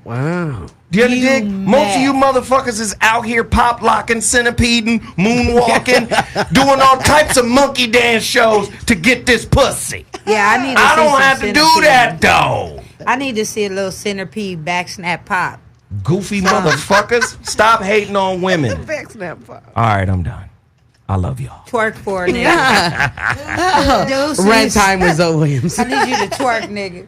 Wow. Do you dig? Most of you motherfuckers is out here pop locking, centipeding, moonwalking, doing all types of monkey dance shows to get this pussy. Yeah, I need. I don't have to do that though. I need to see a little centipede back snap pop. Goofy motherfuckers, stop hating on women. Back snap pop. All right, I'm done. I love y'all. Twerk for a nigga. Rent time with Zoe Williams. I need you to twerk, nigga.